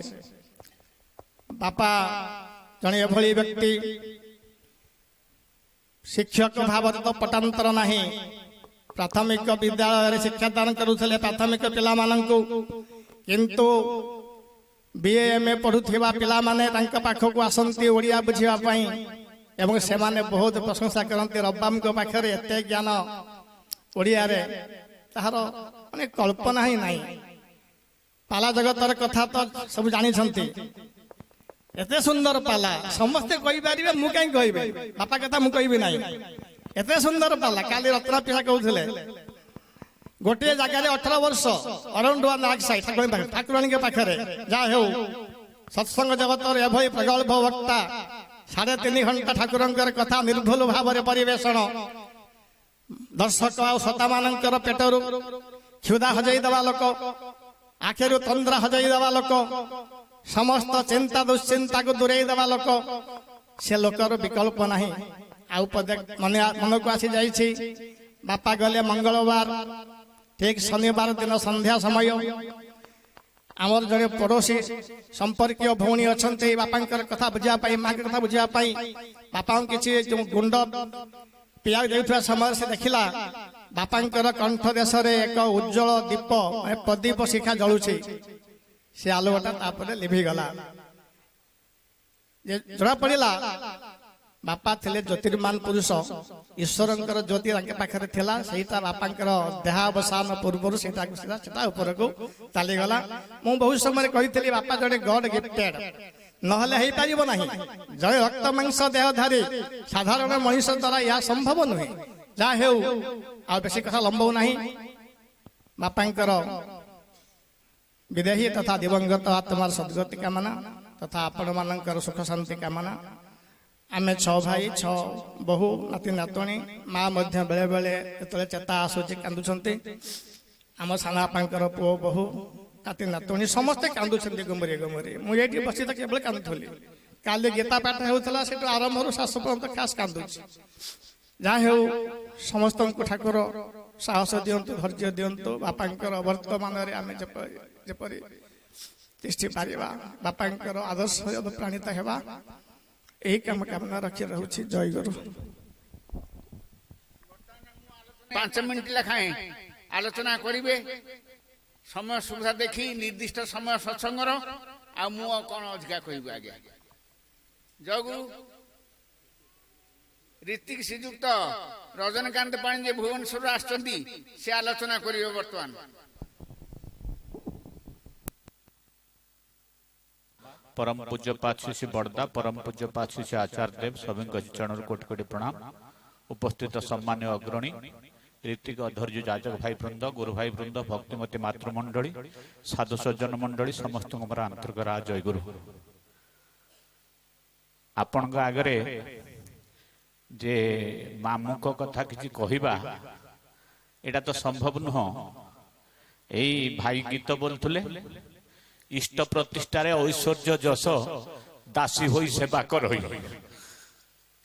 ବାପା ଜଣେ ଏଭଳି ବ୍ୟକ୍ତି, ଶିକ୍ଷକ ଭାବରେ ତ ପଟାନ୍ତର ନାହିଁ। ପ୍ରାଥମିକ ବିଦ୍ୟାଳୟରେ ଶିକ୍ଷାଦାନ କରୁଥିଲେ ପ୍ରାଥମିକ ପିଲାମାନଙ୍କୁ, କିନ୍ତୁ BA-MA ପଢୁଥିବା ପିଲାମାନେ ତାଙ୍କ ପାଖକୁ ଆସନ୍ତି ଓଡ଼ିଆ ବୁଝିବା ପାଇଁ, ଏବଂ ସେମାନେ ବହୁତ ପ୍ରଶଂସା କରନ୍ତି। ରବାମଙ୍କ ପାଖରେ ଏତେ ଜ୍ଞାନ ଓଡ଼ିଆରେ, ତାହାର ମାନେ କଳ୍ପନା ହିଁ ନାହିଁ। ପାଲା ଜଗତର କଥା ତ ସବୁ ଜାଣିଛନ୍ତି। ଏତେ ସୁନ୍ଦର ପାଲା ସମସ୍ତେ କହିପାରିବେ, ମୁଁ କାହିଁକି କହିବି? ବାପା କଥା ମୁଁ କହିବି ନାହିଁ। एते सुंदर पाला काली रत्ना पिसा कहते गोटे जगह 18 वर्ष अरंडुआ नाग साई ठाकुराणी के पाखे जहाँ हो सत्संग जगत एभली प्रगल्भ वक्ता 3.5 घंटा ठाकुरंकर कथा निर्भुल भाव परिवेषण दर्शक आ श्रोता मानकर पेटरू क्षुदा हजई देवा लोक आखिर तंद्रा हजई देवा लोक समस्त चिंता दुश्चिंता को दूरेई देवा लोक से लोकर विकल्प नहीं आउ पदे मन को आसी जाइछि बापा गले मंगलवार ठीक शनिवार दिन संध्या समय आमर जड़े पड़ोसी संपर्कीय भौणी अच्छे बापांकर कथा बुझापी माँ के कथा बुझापी बापा किसी जो गुंड पिया देउथुवा समय से देखिला बापांकर कंठ देश एक उज्जवल दीप प्रदीप शिखा जलुछि से आलोकटा तापर लिभिगला जड़ा पड़ा बापा थे ज्योतिर्मान पुरुष ईश्वरंकर ज्योति पाखे थिला सेटा बापांकर देहावसान पूर्व से ऊपर को चलीगला मु बहुत समय कही बापा जड़े गॉड गिफ्टेड नहले हो पार ना जड़े रक्त मांस देहधारी साधारण मनीष द्वारा यह संभव नुहे जहाँ हो आ बेसी कथा लंबौ ना बापांकर विदेही तथा दिवंगत आत्मार सद्गति कामना तथा आपण मानकर सुख शांति कामना आमे 6 भाई 6 बहु नाती नातुणी माँ मध्य बेले बेले जो चेता आसूची कांदुंट आम सानापांकर पुओ बहु नाती नातुणी समस्ते कांदुंट गुमरी गुमरी मुझे बसी तो केवल कांदुली काली गीता पाठ होता से आरंभ शाशु पर्यंत खास कांदुची जहाँ हो समस्त ठाकुर साहस दिंतु धैर्य दिंतु बापांकर वर्तमान आम जपरी तिष्ठि पारिबा बापांकर आदर्श अनुप्राणित हेबा यही काम कामना रखी रहुछि। जय गुरु। 5 मिनिट लेखाएं आलोचना करिवे समय सुविधा देखी निर्दिष्ट समय सत्संगर आ मु कौन अधिका कहबे आगे। जय गुरु। ऋतिक श्रीजुक्त रजनीकांत पाणी जे भुवनेश्वर आछंती से आलोचना करिवे वर्तमान। परम पूज्य पाछुशी बड़दा परम पूज्य पाछुशी आचार्य देव सभी चरण कोटि कोटि प्रणाम। उपस्थित सम्मान्य अग्रणी ऋतिक अधर्य जाजक भाई वृंद गुरु भाई वृंद भक्तिमती मातृमंडली साधु सज्जन मंडली समस्त मोर आंतरिक राज जय गुरु। आपण आगरे जे मामू को कथा किछि कहिबा एटा तो संभव नुह। एई भाई गीत बोलथुले इष्ट प्रतिष्ठारे ऐश्वर्य जस दासी होई सेवा कर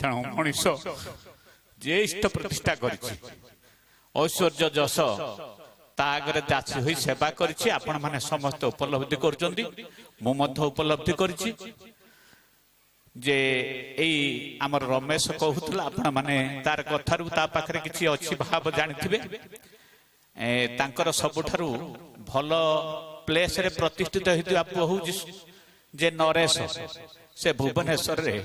तेणु मनीष जे इष्ट प्रतिष्ठा करिछि ऐश्वर्य जस तागरे दासी होई सेवा करिछि आपण माने समस्त उपलब्धि करचंदी मु मध्य उपलब्धि करिछि जे एई हमर रमेश कहउतला आपण माने तार कथारु ता पाखरे किछि अछि भाव जानिथिबे तांकर सबुठारु भलो प्लेस रे प्रतिष्ठित होइतिबा पुओ हउछि जे नरेश से भुवनेश्वर रे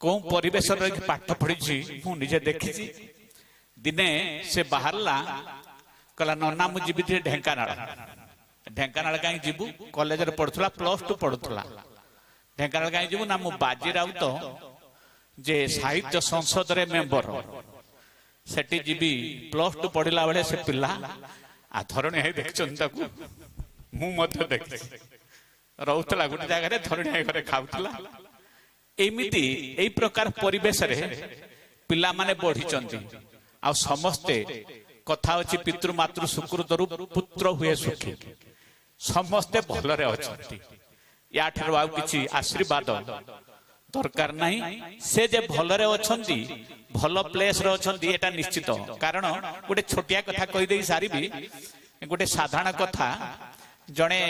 को परिवेश रे पाठ पढिछि मु निजे देखिछि। दिने से बाहरला कला नन्ना मु जीबि ढेंकानाल काई जीबू कॉलेज रे पढुथला +2 पढुथला ढेंकानाल काई जीबू ना मु बाजी राउत जे साहित्य संसद रे मेंबर सेठी जीबी +2 पढिला बेले से पिल्ला आ धरणी है देखछन ताकू मु मध्य देखि रहउतला गुटे जगह रे धरणी घरे खाउतला एमिति एई प्रकार परिवेश रे पिल्ला माने बढ़िचंती आ समस्ते कथा अछि पितृ मातृ सुकृतरु पुत्र हुए सुखी समस्ते भलरे अछंती या ठर आउ किछि आशीर्वाद दरकार नहीं से जे भलरे अछंती भल प्लेस रे अछंती एटा निश्चित कारण गोटे छोटिया कथा कहि देई सारिबी गोटे साधारण कथा जणे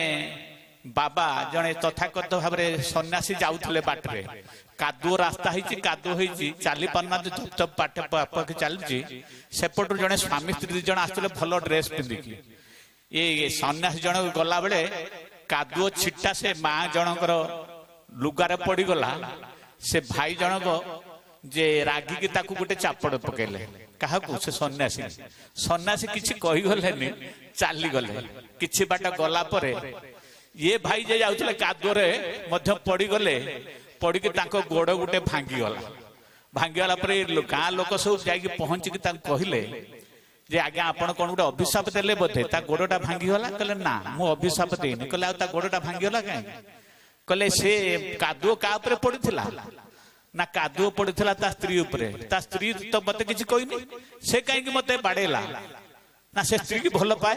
बाबा जणे तथाकथित भाव सन्यासी जाउथले बाटरे कादुओ रास्ता होइछि कादुओ होइछि चाली पन्ना धप पाटे पाके चलछि सेपटु जणे स्वामी स्त्री जण आछले भलो ड्रेस पिंदिकी ये सन्यासी जण गला बेले कादुओ छिट्टा से मां जनकर लुगारे पड़ी गला से भाई जनक जे रागी की ताकू गोटे चापड़ पकेले काहाकू से सन्यासी सन्यासी किछि कहि गलेनी चाली गले किछि बाट गला परे ये भाई जे जाउतले कादुरे मध्य पड़ी गले पड़ी के ताको गोड़ गुटे भांगी गला ଭାଙ୍ଗିଗଲା ପରେ ଗାଁ ଲୋକ ସବୁ ଯାଇକି ପହଞ୍ଚିକି ତାଙ୍କୁ କହିଲେ ଯେ ଆଜ୍ଞା ଆପଣ କଣ ଗୋଟେ ଅଭିଶାପ ଦେଲେ ବୋଧେ, ତା ଗୋଡଟା ଭାଙ୍ଗିଗଲା? କହିଲେ ନା ମୁଁ ଅଭିଶାପ ଦେଇନି। କହିଲେ ଆଉ ତା ଗୋଡଟା ଭାଙ୍ଗିଗଲା କାହିଁକି? କହିଲେ ସେ କାଦୁଅ କାହା ଉପରେ ପଡିଥିଲା? ନା କାଦୁଅ ପଡିଥିଲା ତା ସ୍ତ୍ରୀ ଉପରେ। ତା ସ୍ତ୍ରୀ ତ ମତେ କିଛି କହିନି, ସେ କାହିଁକି ମତେ ବାଡେଇଲା? ନା ସେ ସ୍ତ୍ରୀ କି ଭଲ ପାଏ।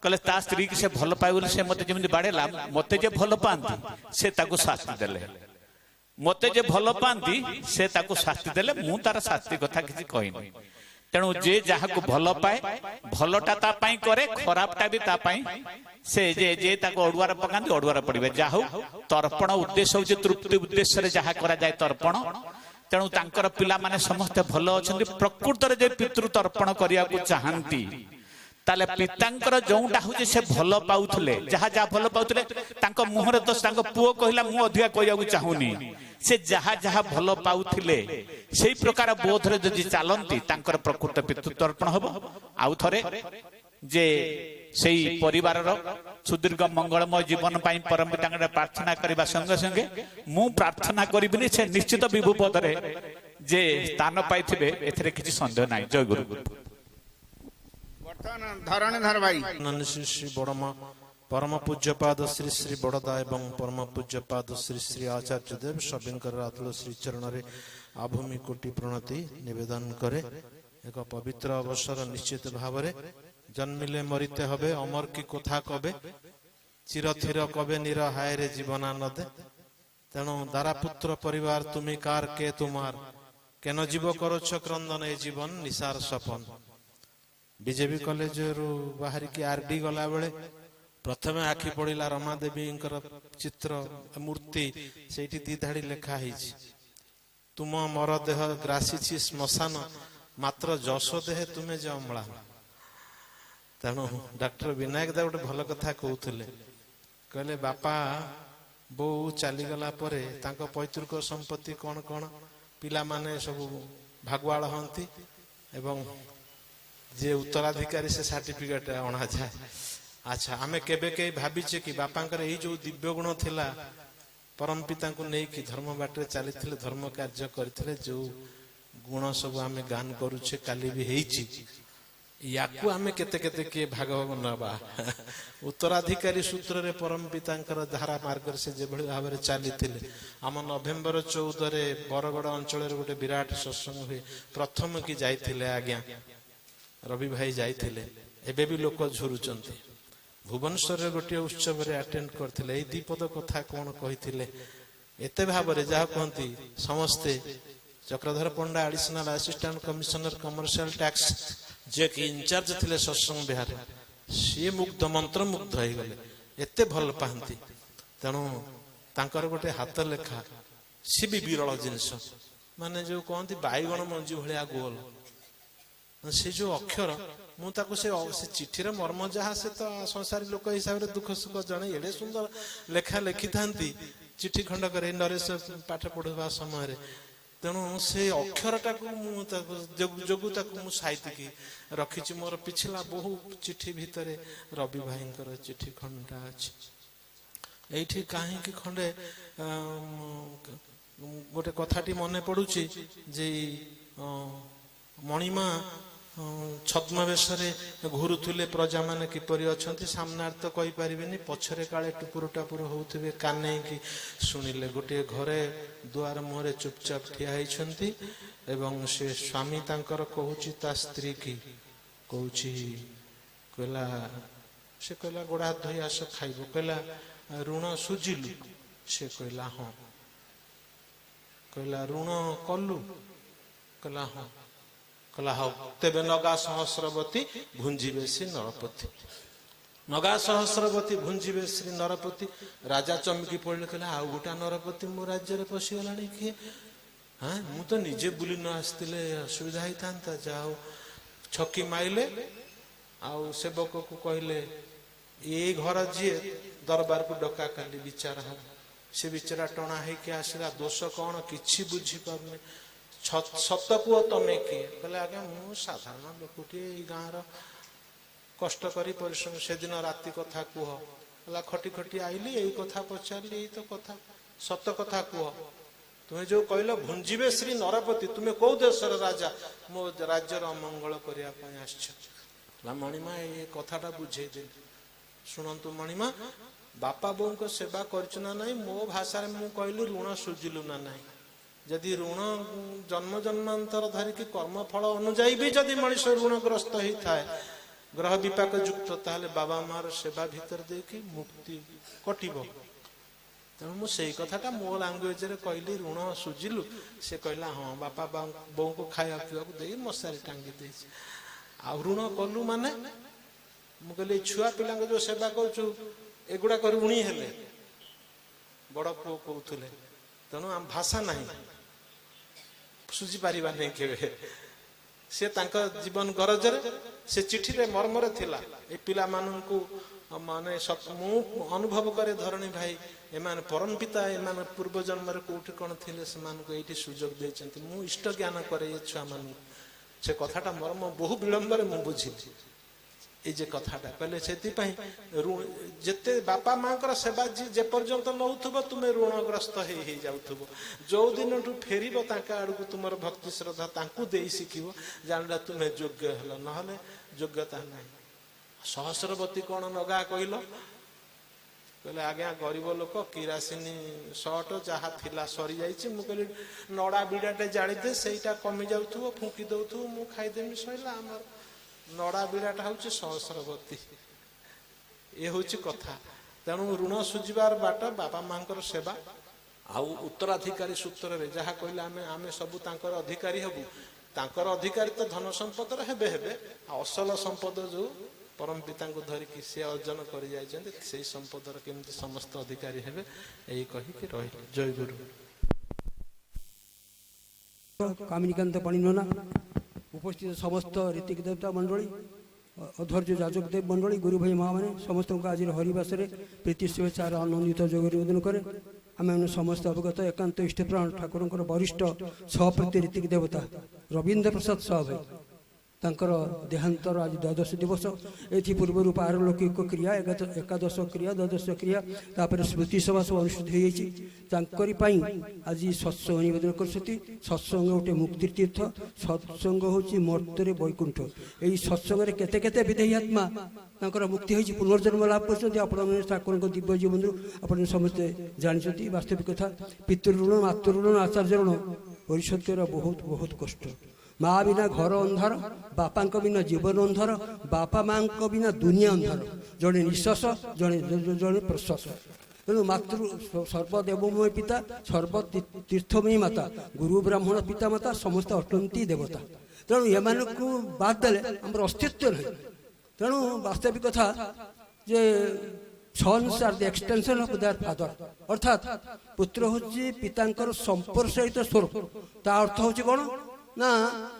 କହିଲେ ତା ସ୍ତ୍ରୀ କି ସେ ଭଲ ପାଏ ବୋଲି ସେ ମତେ ଯେମିତି ବାଡେଇଲା, ମତେ ଯେ ଭଲ ପାଆନ୍ତି ସେ ତାକୁ ଶାସ୍ତି ଦେଲେ। ମତେ ଯେ ଭଲ ପାଆନ୍ତି ସେ ତାକୁ ଶାସ୍ତି ଦେଲେ, ମୁଁ ତାର ଶାସ୍ତି କଥା କିଛି କହିନି। ତେଣୁ ଯେ ଯାହାକୁ ଭଲ ପାଏ ଭଲଟା ତା ପାଇଁ କରେ, ଖରାପଟା ବି ତା ପାଇଁ ସେ ଯେ ତାକୁ ଅଡୁଆରେ ପକାନ୍ତି ଅଡୁଆରେ ପଡିବେ। ଯାହା ହଉ ତର୍ପଣ ଉଦ୍ଦେଶ୍ୟ ହଉଛି ତୃପ୍ତି ଉଦ୍ଦେଶ୍ୟରେ ଯାହା କରାଯାଏ ତର୍ପଣ। ତେଣୁ ତାଙ୍କର ପିଲାମାନେ ସମସ୍ତେ ଭଲ ଅଛନ୍ତି। ପ୍ରକୃତରେ ଯେ ପିତୃ ତର୍ପଣ କରିବାକୁ ଚାହାନ୍ତି ତାହେଲେ ପିତାଙ୍କର ଯୋଉଟା ହଉଛି ସେ ଭଲ ପାଉଥିଲେ, ଯାହା ଯାହା ଭଲ ପାଉଥିଲେ ତାଙ୍କ ମୁହଁରେ ତ ତାଙ୍କ ପୁଅ କହିଲା ମୁଁ ଅଧିକା କହିବାକୁ ଚାହୁଁନି, ସେ ଯାହା ଯାହା ଭଲ ପାଉଥିଲେ ସେଇ ପ୍ରକାର ବୋଧରେ ଯଦି ଚାଲନ୍ତି ତାଙ୍କର ପ୍ରକୃତ ପିତୃ ତର୍ପଣ ହବ। ଆଉ ଥରେ ଯେ ସେଇ ପରିବାରର ସୁଦୀର୍ଘ ମଙ୍ଗଳମୟ ଜୀବନ ପାଇଁ ପରମ ପିତାଙ୍କ ପ୍ରାର୍ଥନା କରିବା ସଙ୍ଗେ ସଙ୍ଗେ ମୁଁ ପ୍ରାର୍ଥନା କରିବିନି, ସେ ନିଶ୍ଚିତ ବିଭୁ ପଦରେ ଯେ ସ୍ଥାନ ପାଇଥିବେ ଏଥିରେ କିଛି ସନ୍ଦେହ ନାହିଁ। ଜୟ ଗୁରୁ। ବର୍ତ୍ତମାନ ଧରଣୀଧର ଭାଇ ଶ୍ରୀ ଶ୍ରୀ ବଡ଼ମା ପରମ ପୂଜ୍ୟପାଦ ଶ୍ରୀ ଶ୍ରୀ ବଡ଼ଦା ଏବଂ ପରମ ପୂଜ୍ୟପାଦ ଶ୍ରୀ ଶ୍ରୀ ଆଚାର୍ଯ୍ୟ ଦେବ ସଭିଙ୍କର ଆତୁଳ ଶ୍ରୀ ଚରଣରେ ଆଭୂମି କୋଟି ପ୍ରଣତି ନିବେଦନ କରେ। ଏକ ପବିତ୍ର ଅବସର ନିଶ୍ଚିତ ଭାବରେ ଜନ୍ମିଲେ ମରିତେ হবে, অমর কি কথা কবে, চিরথির কবে নির হায়রে জীবনানদে। তেণু দ্বারাপুত্র পরিবার তুমি কার কে তোমার, কেন জীব করছ ক্রন্দন এ জীবন নিশার সপন। বিজেপি কলেজରୁ ବାହାରିକି ଆରଡି ଗଲା ବେଳେ ପ୍ରଥମେ ଆଖି ପଡ଼ିଲା ରମା ଦେବୀଙ୍କର ଚିତ୍ର ମୂର୍ତ୍ତି। ସେଇଠି ଦି ଧାଡ଼ି ଲେଖା ହେଇଛି, ତୁମ ମର ଦେହ ଗ୍ରାସିଛି ଶ୍ମଶାନ, ମାତ୍ର ଯଶ ଦେହେ ତୁମେ ଯେ ଅମ୍ଳାନ। ତେଣୁ ଡକ୍ଟର ବିନାୟକ ଦା ଗୋଟେ ଭଲ କଥା କହୁଥିଲେ, କହିଲେ ବାପା ବୋଉ ଚାଲିଗଲା ପରେ ତାଙ୍କ ପୈତୃକ ସମ୍ପତ୍ତି କଣ କଣ ପିଲାମାନେ ସବୁ ଭାଗୁଆଳ ହୁଅନ୍ତି ଏବଂ ଯେ ଉତ୍ତରାଧିକାରୀ ସେ ସାର୍ଟିଫିକେଟ ଅଣାଯାଏ। ଆଚ୍ଛା, ଆମେ କେବେ କେହି ଭାବିଛେ କି ବାପାଙ୍କର ଏଇ ଯୋଉ ଦିବ୍ୟ ଗୁଣ ଥିଲା, ପରମ ପିତାଙ୍କୁ ନେଇକି ଧର୍ମ ବାଟରେ ଚାଲିଥିଲେ, ଧର୍ମ କାର୍ଯ୍ୟ କରିଥିଲେ, ଯୋଉ ଗୁଣ ସବୁ ଆମେ ଗାନ କରୁଛେ କାଲି ବି ହେଇଛି, ୟାକୁ ଆମେ କେତେ କେତେ କିଏ ଭାଗ ନବା? ଉତ୍ତରାଧିକାରୀ ସୂତ୍ରରେ ପରମ ପିତାଙ୍କର ଧାରା ମାର୍ଗରେ ସେ ଯେଭଳି ଭାବରେ ଚାଲିଥିଲେ। ଆମ ନଭେମ୍ବର 14ରେ ବରଗଡ଼ ଅଞ୍ଚଳରେ ଗୋଟେ ବିରାଟ ସତ୍ସଙ୍ଗ ହୁଏ, ପ୍ରଥମ କି ଯାଇଥିଲେ ଆଜ୍ଞା ରବି ଭାଇ ଯାଇଥିଲେ, ଏବେ ବି ଲୋକ ଝୁରୁଛନ୍ତି। ଭୁବନେଶ୍ୱରରେ ଗୋଟିଏ ଉତ୍ସବରେ ଆଟେଣ୍ଡ କରିଥିଲେ, ଏଇ ଦ୍ୱିପଦ କଥା କଣ କହିଥିଲେ ଏତେ ଭାବରେ, ଯାହା କୁହନ୍ତି ସମସ୍ତେ। Chakradhar Panda additional assistant commissioner commercial tax ଯିଏ କି ଇନଚାର୍ଜ ଥିଲେ ସତ୍ସଙ୍ଗ ବିହାର, ସିଏ ମୁଗ୍ଧ ମନ୍ତ୍ରମୁଗ୍ଧ ହେଇଗଲେ, ଏତେ ଭଲ ପାଆନ୍ତି। ତେଣୁ ତାଙ୍କର ଗୋଟେ ହାତ ଲେଖା ସିଏ ବି ବିରଳ ଜିନିଷ, ମାନେ ଯୋଉ କହନ୍ତି ବାଇଗଣ ମଞ୍ଜି ଭଳିଆ ଗୋଲ, ସେ ଯୋଉ ଅକ୍ଷର ମୁଁ ତାକୁ ସେ ଚିଠିର ମର୍ମ ଯାହା, ସେ ତ ସଂସାରୀ ଲୋକ ହିସାବରେ ଦୁଃଖ ସୁଖ ଜଣେ ଏଡେ ସୁନ୍ଦର ଲେଖା ଲେଖିଥାନ୍ତି ଚିଠି ଖଣ୍ଡ କରି ନରେଶ ପାଠ ପଢୁଥିବା ସମୟରେ। ତେଣୁ ସେ ଅକ୍ଷରଟାକୁ ମୁଁ ତାକୁ ଯୋଗୁ ତାକୁ ମୁଁ ସାଇତିକି ରଖିଛି। ମୋର ପିଛଲା ବହୁ ଚିଠି ଭିତରେ ରବି ଭାଇଙ୍କର ଚିଠି ଖଣ୍ଡଟା ଅଛି। ଏଇଠି କାହିଁକି ଖଣ୍ଡେ ଗୋଟେ କଥାଟି ମନେ ପଡୁଛି ଯେ ମଣିମା ଛଦ୍ମବେଶରେ ଘୁରୁଥିଲେ, ପ୍ରଜାମାନେ କିପରି ଅଛନ୍ତି ସାମ୍ନାରେ ତ କହିପାରିବେନି, ପଛରେ କାଳେ ଟୁପୁର ଟାପୁର ହଉଥିବେ, କାନେଇକି ଶୁଣିଲେ। ଗୋଟିଏ ଘରେ ଦୁଆର ମୁହଁରେ ଚୁପଚାପ ଠିଆ ହେଇଛନ୍ତି ଏବଂ ସେ ସ୍ୱାମୀ ତାଙ୍କର କହୁଛି ତା ସ୍ତ୍ରୀ କି, କହୁଛି କହିଲା, ସେ କହିଲା ଗୋଡ଼ ହାତ ଧୋଇ ଆସ ଖାଇବ, କହିଲା ଋଣ ସୁଝିଲୁ, ସେ କହିଲା ହଁ, କହିଲା ଋଣ କଲୁ, କହିଲା ହଁ, କହିଲା ହଉ ତେବେ ନଗା ସହସ୍ରବତୀ ଭୁଞ୍ଜିବେ ଶ୍ରୀ ନରପତି। ନଗା ସହସ୍ରବତୀ ଭୁଞ୍ଜିବେ ଶ୍ରୀ ନରପତି। ରାଜା ଚମକି ପଡିଲେ, କହିଲା ଆଉ ଗୋଟା ନରପତି ମୋ ରାଜ୍ୟରେ ପଶିଗଲାଣି କିଏ? ହଁ, ମୁଁ ତ ନିଜେ ବୁଲି ନ ଆସିଥିଲେ ଅସୁବିଧା ହେଇଥାନ୍ତା। ଯାହା ହଉ ଛକି ମାଇଲେ ଆଉ ସେବକକୁ କହିଲେ ଏଇ ଘର ଯିଏ ଦରବାରକୁ ଡକା କାଲି ବିଚାର ହବ। ସେ ବିଚାରା ଟଣା ହେଇକି ଆସିଲା, ଦୋଷ କଣ କିଛି ବୁଝିପାରୁନି। ସତ କୁହ ତମେ କିଏ? କହିଲେ ଆଜ୍ଞା ମୁଁ ସାଧାରଣ ଲୋକଟିଏ, ଏଇ ଗାଁର କଷ୍ଟ କରି ପରିଶ୍ରମ। ସେଦିନ ରାତି କଥା କୁହ। କହିଲା ଖଟି ଖଟି ଆଇଲି, ଏଇ କଥା ପଚାରିଲି, ଏଇ ତ କଥା, ସତ କଥା କୁହ। ତୁମେ ଯୋଉ କହିଲ ଭୁଞ୍ଜିବେ ଶ୍ରୀ ନରପତି, ତୁମେ କୋଉ ଦେଶର ରାଜା? ମୋ ରାଜ୍ୟର ଅମଙ୍ଗଳ କରିବା ପାଇଁ ଆସିଛ। ମଣିମା ଏ କଥାଟା ବୁଝେଇଦେଲି। ଶୁଣନ୍ତୁ ମଣିମା, ବାପା ବୋଉଙ୍କ ସେବା କରିଛୁ ନା ନାହିଁ? ମୋ ଭାଷାରେ ମୁଁ କହିଲି ଋଣ ସୁଝିଲୁ ନା ନାହିଁ। ଯଦି ଋଣ ଜନ୍ମ ଜନ୍ମାନ୍ତର ଧରିକି କର୍ମଫଳ ଅନୁଯାୟୀ ବି ଯଦି ମଣିଷ ଋଣଗ୍ରସ୍ତ ହେଇଥାଏ, ଗ୍ରହ ବିପାକ ଯୁକ୍ତ, ତାହେଲେ ବାବା ମାର ସେବା ଭିତରେ ଦେଇକି ମୁକ୍ତି କଟିବ। ତେଣୁ ମୁଁ ସେଇ କଥାଟା ମୋ ଲାଙ୍ଗୁଏଜରେ କହିଲି, ଋଣ ସୁଝିଲୁ? ସେ କହିଲା ହଁ, ବାପା ବୋଉଙ୍କୁ ଖାଇବା ପିଇବାକୁ ଦେଇ ମଶାରୀ ଟାଙ୍ଗି ଦେଇଛି। ଆଉ ଋଣ କଲୁ ମାନେ? ମୁଁ କହିଲି ଛୁଆ ପିଲାଙ୍କ ଯୋଉ ସେବା କରୁଛୁ ଏଗୁଡାକ ଋଣୀ ହେଲେ। ବଡ ପୁଅ କହୁଥିଲେ। ତେଣୁ ଆମ ଭାଷା ନାହିଁ, ସୁଝି ପାରିବା ନାହିଁ କେବେ। ସେ ତାଙ୍କ ଜୀବନ ଗରଜରେ ସେ ଚିଠିରେ ମର୍ମରେ ଥିଲା, ଏ ପିଲାମାନଙ୍କୁ ମାନେ ମୁଁ ଅନୁଭବ କରେ ଧରଣୀ ଭାଇ, ଏମାନେ ପରମ ପିତା, ଏମାନେ ପୂର୍ବ ଜନ୍ମରେ କୋଉଠି କଣ ଥିଲେ, ସେମାନଙ୍କୁ ଏଇଠି ସୁଯୋଗ ଦେଇଛନ୍ତି। ମୁଁ ଇଷ୍ଟ ଜ୍ଞାନ କରେ ଏ ଛୁଆମାନଙ୍କୁ। ସେ କଥାଟା ମର୍ମ ବହୁ ବିଳମ୍ବରେ ମୁଁ ବୁଝିଲି। এই যে কথাটা କହିଲେ, ସେଥିପାଇଁ ଯେତେ ବାପା ମାଙ୍କର ସେବା ଯେ ପର୍ଯ୍ୟନ୍ତ ନଉଥିବ ତୁମେ ଋଣଗ୍ରସ୍ତ ହେଇଯାଉଥିବ। ଯୋଉ ଦିନଠୁ ଫେରିବ ତାଙ୍କ ଆଡକୁ ତୁମର ଭକ୍ତି ଶ୍ରଦ୍ଧା ତାଙ୍କୁ ଦେଇ ଶିଖିବ, ଜାଣିଲା ତୁମେ ଯୋଗ୍ୟ ହେଲ, ନହେଲେ ଯୋଗ୍ୟତା ନାହିଁ। ସହସ୍ରବତୀ କଣ ନଗା କହିଲ? କହିଲେ ଆଜ୍ଞା ଗରିବ ଲୋକ, କିରାସିନି ସଟ ଯାହା ଥିଲା ସରିଯାଇଛି। ମୁଁ କହିଲି ନଡା ବିଡାଟେ ଜାଳିଦେ, ସେଇଟା କମି ଯାଉଥିବ, ଫୁଙ୍କି ଦଉଥିବ, ମୁଁ ଖାଇଦେମି, ସଇଲା। ଆମର ନଡା ବିଡାଟା ହଉଛି ସହସ୍ରବତୀ। ଏ ହଉଛି କଥା। ତେଣୁ ଋଣ ସୁଝିବାର ବାଟ ବାପା ମାଙ୍କର ସେବା, ଆଉ ଉତ୍ତରାଧିକାରୀ ସୂତ୍ରରେ ଯାହା କହିଲେ ଆମେ ସବୁ ତାଙ୍କର ଅଧିକାରୀ ହେବୁ। ତାଙ୍କର ଅଧିକାରୀ ତ ଧନ ସମ୍ପଦର ହେବେ, ଆଉ ଅସଲ ସମ୍ପଦ ଯୋଉ ପରମ ପିତାଙ୍କୁ ଧରିକି ସେ ଅର୍ଜନ କରି ଯାଇଛନ୍ତି, ସେଇ ସମ୍ପଦର କେମିତି ସମସ୍ତ ଅଧିକାରୀ ହେବେ, ଏଇ କହିକି ରହିଲେ। ଜୟ ଗୁରୁ। কামিনীকান্ত পাণিননা, উপস্থিত সমস্ত ঋতিক দেবতা মণ্ডলী, অধৈর্য যাজক দেব মণ্ডলী, গুরু ভাই মা মানে সমস্ত আজ হরিবাসরে প্রীতি শুভেচ্ছার আনন্দিত যোগ নিবেদন করে আমি সমস্ত অবগত একান্ত ইষ্টপ্রাণ ঠাকুরଙ୍କର ବରିଷ୍ଠ ସହପ୍ରତି ଋତିକ ଦେବତା ରବୀନ୍ଦ୍ର ପ୍ରସାଦ ସାହୁ ଭାଇ, ତାଙ୍କର ଦେହାନ୍ତର ଆଜି ଦ୍ୱାଦଶ ଦିବସ। ଏଥି ପୂର୍ବରୁ ପାରଲୌକିକ କ୍ରିୟା, ଏକାଦଶ କ୍ରିୟା, ଦ୍ୱାଦଶ କ୍ରିୟା, ତାପରେ ସ୍ମୃତି ସଭା ସବୁ ଅନୁଷ୍ଠିତ ହୋଇଯାଇଛି। ତାଙ୍କରି ପାଇଁ ଆଜି ସତ୍ସଙ୍ଗ ନିବେଦନ କରୁଛନ୍ତି। ସତ୍ସଙ୍ଗ ଗୋଟେ ମୁକ୍ତି ତୀର୍ଥ, ସତ୍ସଙ୍ଗ ହେଉଛି ମର୍ତ୍ତ୍ୟରେ ବୈକୁଣ୍ଠ। ଏହି ସତ୍ସଙ୍ଗରେ କେତେ କେତେ ବିଦେହୀ ଆତ୍ମା ତାଙ୍କର ମୁକ୍ତି ହୋଇଛି, ପୁନର୍ଜନ୍ମ ଲାଭ କରୁଛନ୍ତି। ଆପଣମାନେ ଠାକୁରଙ୍କ ଦିବ୍ୟ ଜୀବନରୁ ଆପଣ ସମସ୍ତେ ଜାଣିଛନ୍ତି। ବାସ୍ତବିକ କଥା, ପିତୃଋଣ, ମାତୃଋଣ, ଆଚାର୍ଯ୍ୟ ଋଣ ପରିଶୋଧ କରିବା ବହୁତ ବହୁତ କଷ୍ଟ। ମା ବିନା ଘର ଅନ୍ଧାର, ବାପାଙ୍କ ବିନା ଜୀବନ ଅନ୍ଧାର, ବାପା ମାଙ୍କ ବିନା ଦୁନିଆ ଅନ୍ଧାର। ଜଣେ ନିଶ୍ୱାସ, ଜଣେ ପ୍ରଶ୍ୱାସ। ତେଣୁ ମାତୃ ସର୍ବଦେବମୟ ପିତା, ସର୍ବ ତୀର୍ଥମୟୀ ମାତା, ଗୁରୁ ବ୍ରାହ୍ମଣ ପିତା ମାତା ସମସ୍ତେ ଅଟନ୍ତି ଦେବତା। ତେଣୁ ଏମାନଙ୍କୁ ବାଦ ଦେଲେ ଆମର ଅସ୍ତିତ୍ୱ ନାହିଁ। ତେଣୁ ବାସ୍ତବିକ କଥା ଯେ sons R the extension of there father, ଅର୍ଥାତ୍ ପୁତ୍ର ହେଉଛି ପିତାଙ୍କର ସମ୍ପ୍ରସାରିତ ସ୍ୱରୂପ। ତା ଅର୍ଥ ହେଉଛି କ'ଣ ନା